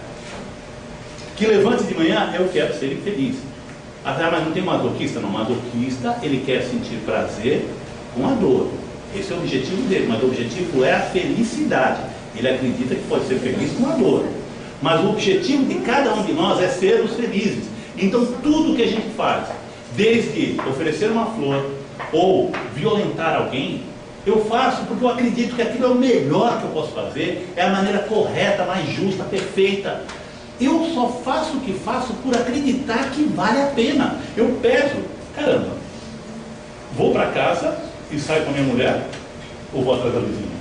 Que levante de manhã, eu quero ser infeliz. Mas não tem masoquista? Não, masoquista, ele quer sentir prazer com a dor. Esse é o objetivo dele, mas o objetivo é a felicidade. Ele acredita que pode ser feliz com a dor. Mas o objetivo de cada um de nós é sermos felizes. Então tudo que a gente faz, desde oferecer uma flor ou violentar alguém, eu faço porque eu acredito que aquilo é o melhor que eu posso fazer, é a maneira correta, mais justa, perfeita. Eu só faço o que faço por acreditar que vale a pena. Eu peço, caramba, vou para casa e saio com a minha mulher ou vou atrás da vizinha?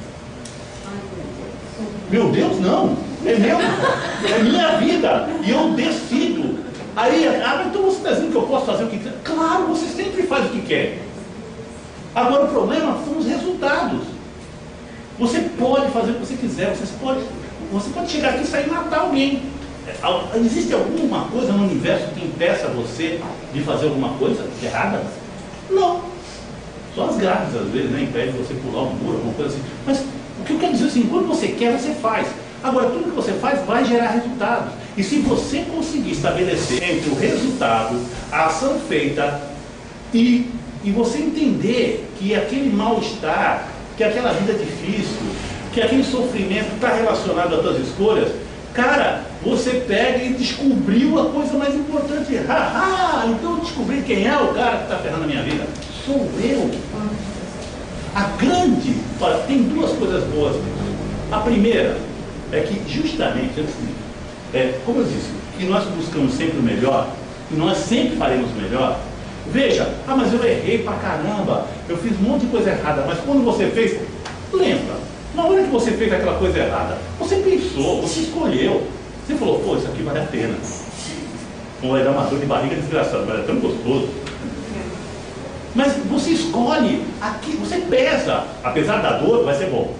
Meu Deus, não, é meu, é minha vida e eu decido. Aí, mas então você está dizendo que eu posso fazer o que quiser? Claro, você sempre faz o que quer. Agora o problema são os resultados. Você pode fazer o que você quiser, você pode chegar aqui e sair e matar alguém. Existe alguma coisa no universo que impeça você de fazer alguma coisa errada? Não. Só as gaves às vezes, né, impedem você pular um muro, alguma coisa assim. Mas o que eu quero dizer assim, quando você quer, você faz. Agora, tudo que você faz vai gerar resultados. E se você conseguir estabelecer entre o resultado, a ação feita e você entender que aquele mal-estar, que aquela vida difícil, que aquele sofrimento está relacionado às suas escolhas, cara, você pega e descobriu a coisa mais importante. Então eu descobri quem é o cara que está ferrando a minha vida. Sou eu. Olha, tem duas coisas boas nisso. A primeira é que justamente, como eu disse, que nós buscamos sempre o melhor, e nós sempre faremos melhor. Veja, mas eu errei pra caramba, eu fiz um monte de coisa errada, mas quando você fez, lembra, na hora que você fez aquela coisa errada, você pensou, você escolheu, você falou, pô, isso aqui vale a pena. Não vai dar uma dor de barriga desgraçada, mas é tão gostoso. Mas você escolhe, aqui, você pesa, apesar da dor, vai ser bom.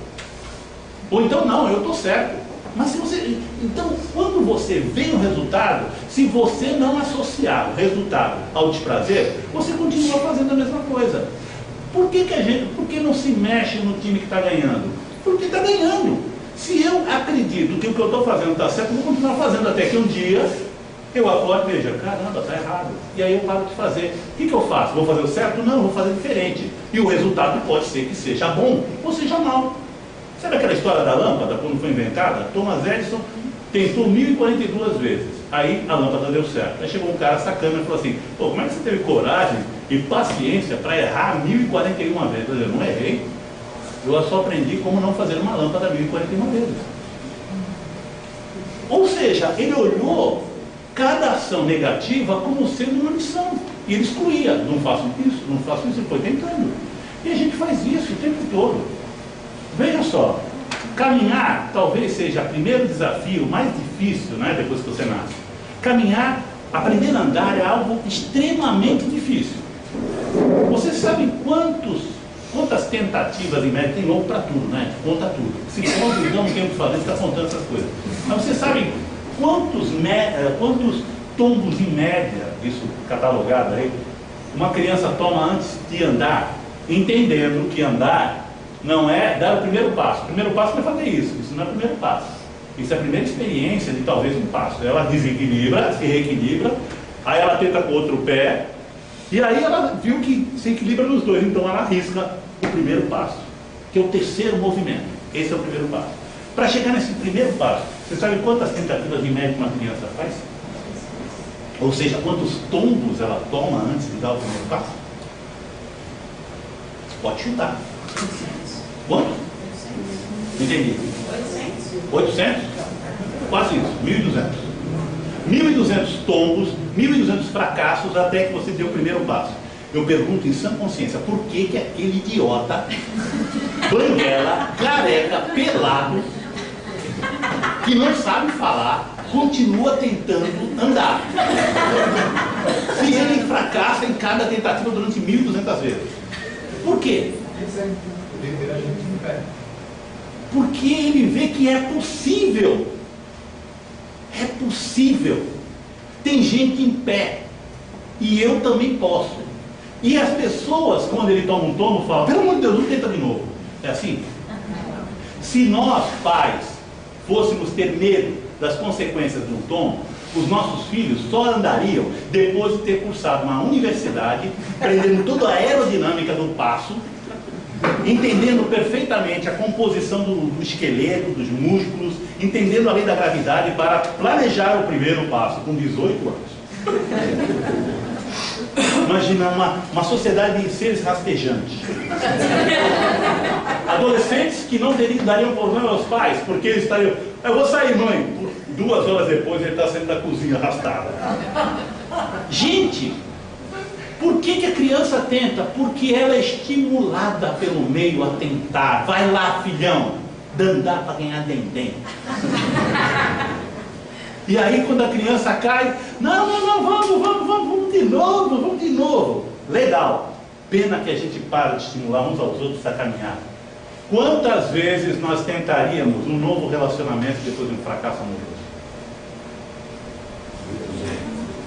Ou então, não, eu estou certo. Mas se você, então, quando você vê o resultado, se você não associar o resultado ao desprazer, você continua fazendo a mesma coisa. Por que não se mexe no time que está ganhando? Porque está ganhando. Se eu acredito que o que eu estou fazendo está certo, eu vou continuar fazendo até que um dia eu acordo e veja, caramba, está errado. E aí eu paro de fazer. O que eu faço? Vou fazer o certo? Não, vou fazer diferente. E o resultado pode ser que seja bom ou seja mal. Sabe aquela história da lâmpada, quando foi inventada? Thomas Edison tentou 1042 vezes. Aí a lâmpada deu certo. Aí chegou um cara sacana e falou assim, pô, como é que você teve coragem e paciência para errar 1041 vezes? Eu não errei. Eu só aprendi como não fazer uma lâmpada 1041 vezes. Ou seja, ele olhou cada ação negativa como sendo uma lição. E ele excluía, não faço isso, ele foi tentando. E a gente faz isso o tempo todo. Veja só, caminhar talvez seja o primeiro desafio mais difícil, né, depois que você nasce. Caminhar, aprender a andar é algo extremamente difícil. Vocês sabem quantas tentativas em média, tem louco para tudo, né? Conta tudo. Se conta, então não tem o que fazer, fica contando essas coisas. Mas vocês sabem quantos tombos em média, isso catalogado aí, uma criança toma antes de andar, entendendo que andar não é dar o primeiro passo. O primeiro passo não é fazer isso não é o primeiro passo. Isso é a primeira experiência de talvez um passo. Ela desequilibra, se reequilibra, aí ela tenta com o outro pé, e aí ela viu que se equilibra nos dois, então ela arrisca o primeiro passo, que é o terceiro movimento. Esse é o primeiro passo. Para chegar nesse primeiro passo, você sabe quantas tentativas de média uma criança faz? Ou seja, quantos tombos ela toma antes de dar o primeiro passo? Pode chutar. Quanto? Entendi. 800? Quase isso. 1.200. 1.200 tombos, 1.200 fracassos até que você dê o primeiro passo. Eu pergunto em sã consciência, por que que aquele idiota, banguela, careca, pelado, que não sabe falar, continua tentando andar? Se ele fracassa em cada tentativa durante 1.200 vezes. Por quê? Porque ele vê que é possível. É possível. Tem gente em pé. E eu também posso. E as pessoas, quando ele toma um tombo, falam: pelo amor de Deus, não tenta de novo. É assim? Se nós, pais, fôssemos ter medo das consequências de um tombo, os nossos filhos só andariam depois de ter cursado uma universidade, aprendendo toda a aerodinâmica do passo, entendendo perfeitamente a composição do esqueleto, dos músculos, entendendo a lei da gravidade para planejar o primeiro passo com 18 anos. Imagina uma sociedade de seres rastejantes. Adolescentes que não dariam problema aos pais, porque eles estariam: eu vou sair, mãe. 2 horas depois ele está saindo da cozinha arrastado. Gente, por que a criança tenta? Porque ela é estimulada pelo meio a tentar. Vai lá, filhão, dandar para ganhar dendém. E aí quando a criança cai: não, vamos de novo. Legal. Pena que a gente para de estimular uns aos outros a caminhar. Quantas vezes nós tentaríamos um novo relacionamento depois de um fracasso amoroso?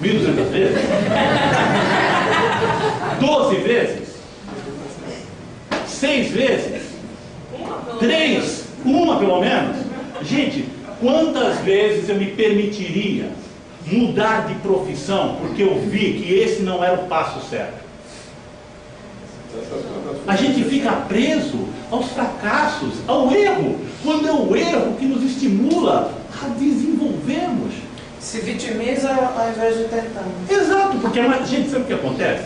1.200 vezes? 12 vezes? 6 vezes? 3? Uma pelo menos? Gente, quantas vezes eu me permitiria mudar de profissão porque eu vi que esse não era o passo certo? A gente fica preso aos fracassos, ao erro, quando é o erro que nos estimula a desenvolvermos. Se vitimiza ao invés de tentar. Exato, porque a gente sabe o que acontece?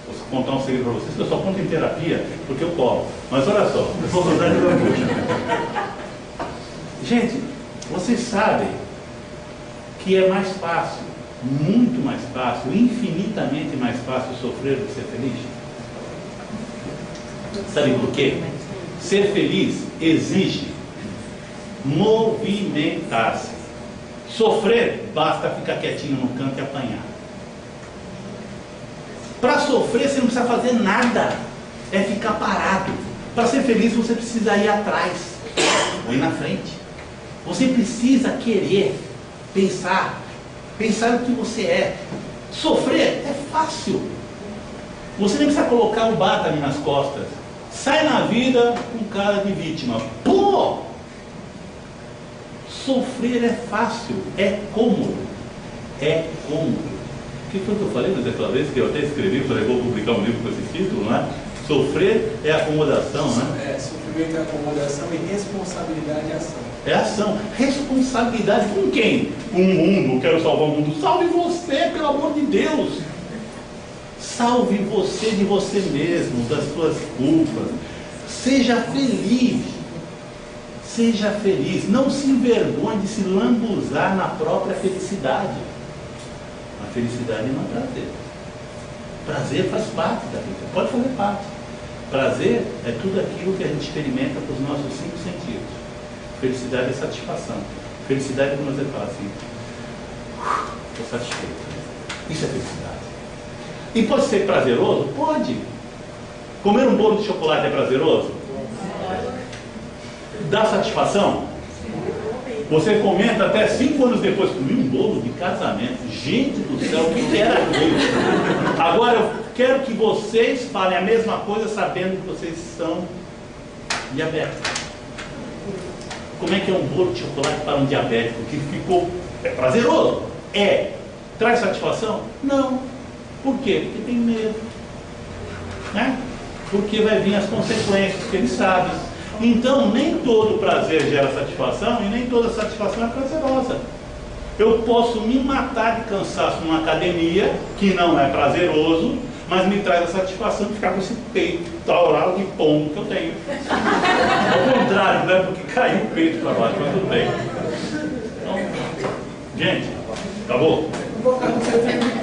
Vou contar um segredo para vocês, que eu só conto em terapia porque eu cobro. Mas olha só, eu vou contar de angústia. Gente, vocês sabem que é mais fácil, muito mais fácil, infinitamente mais fácil sofrer do que ser feliz? Sabe por quê? Ser feliz exige movimentar-se. Sofrer, basta ficar quietinho no canto e apanhar. Para sofrer, você não precisa fazer nada. É ficar parado. Para ser feliz, você precisa ir atrás ou ir na frente. Você precisa querer, pensar o que você é. Sofrer é fácil. Você nem precisa colocar o bata ali nas costas. Sai na vida com cara de vítima. Pô! Sofrer é fácil, é cômodo. É cômodo. O que foi que eu falei naquela vez, que eu até escrevi, falei: vou publicar um livro com esse título, não é? Sofrer é acomodação, né? É, sofrimento é acomodação e responsabilidade é ação. É ação. Responsabilidade com quem? Com o mundo. Quero salvar o mundo. Salve você, pelo amor de Deus. Salve você de você mesmo, das suas culpas. Seja feliz. Seja feliz. Não se envergonhe de se lambuzar na própria felicidade. A felicidade não é prazer. Prazer faz parte da vida. Pode fazer parte. Prazer é tudo aquilo que a gente experimenta com os nossos 5 sentidos. Felicidade é satisfação. Felicidade é quando você fala assim: estou satisfeito. Isso é felicidade. E pode ser prazeroso? Pode. Comer um bolo de chocolate é prazeroso? Dá satisfação? Você comenta até 5 anos depois: comi um bolo de casamento. Gente do céu, o que era aquilo? Agora eu quero que vocês falem a mesma coisa sabendo que vocês são diabéticos. Como é que é um bolo de chocolate para um diabético que ficou... É prazeroso? É. Traz satisfação? Não. Por quê? Porque tem medo. Né? Porque vai vir as consequências, que ele sabe. Então, nem todo prazer gera satisfação e nem toda satisfação é prazerosa. Eu posso me matar de cansaço numa academia, que não é prazeroso, mas me traz a satisfação de ficar com esse peito taurado de pombo que eu tenho. Ao contrário, não é porque caiu o peito para baixo, mas tudo bem. Então, gente, acabou? Vou ficar com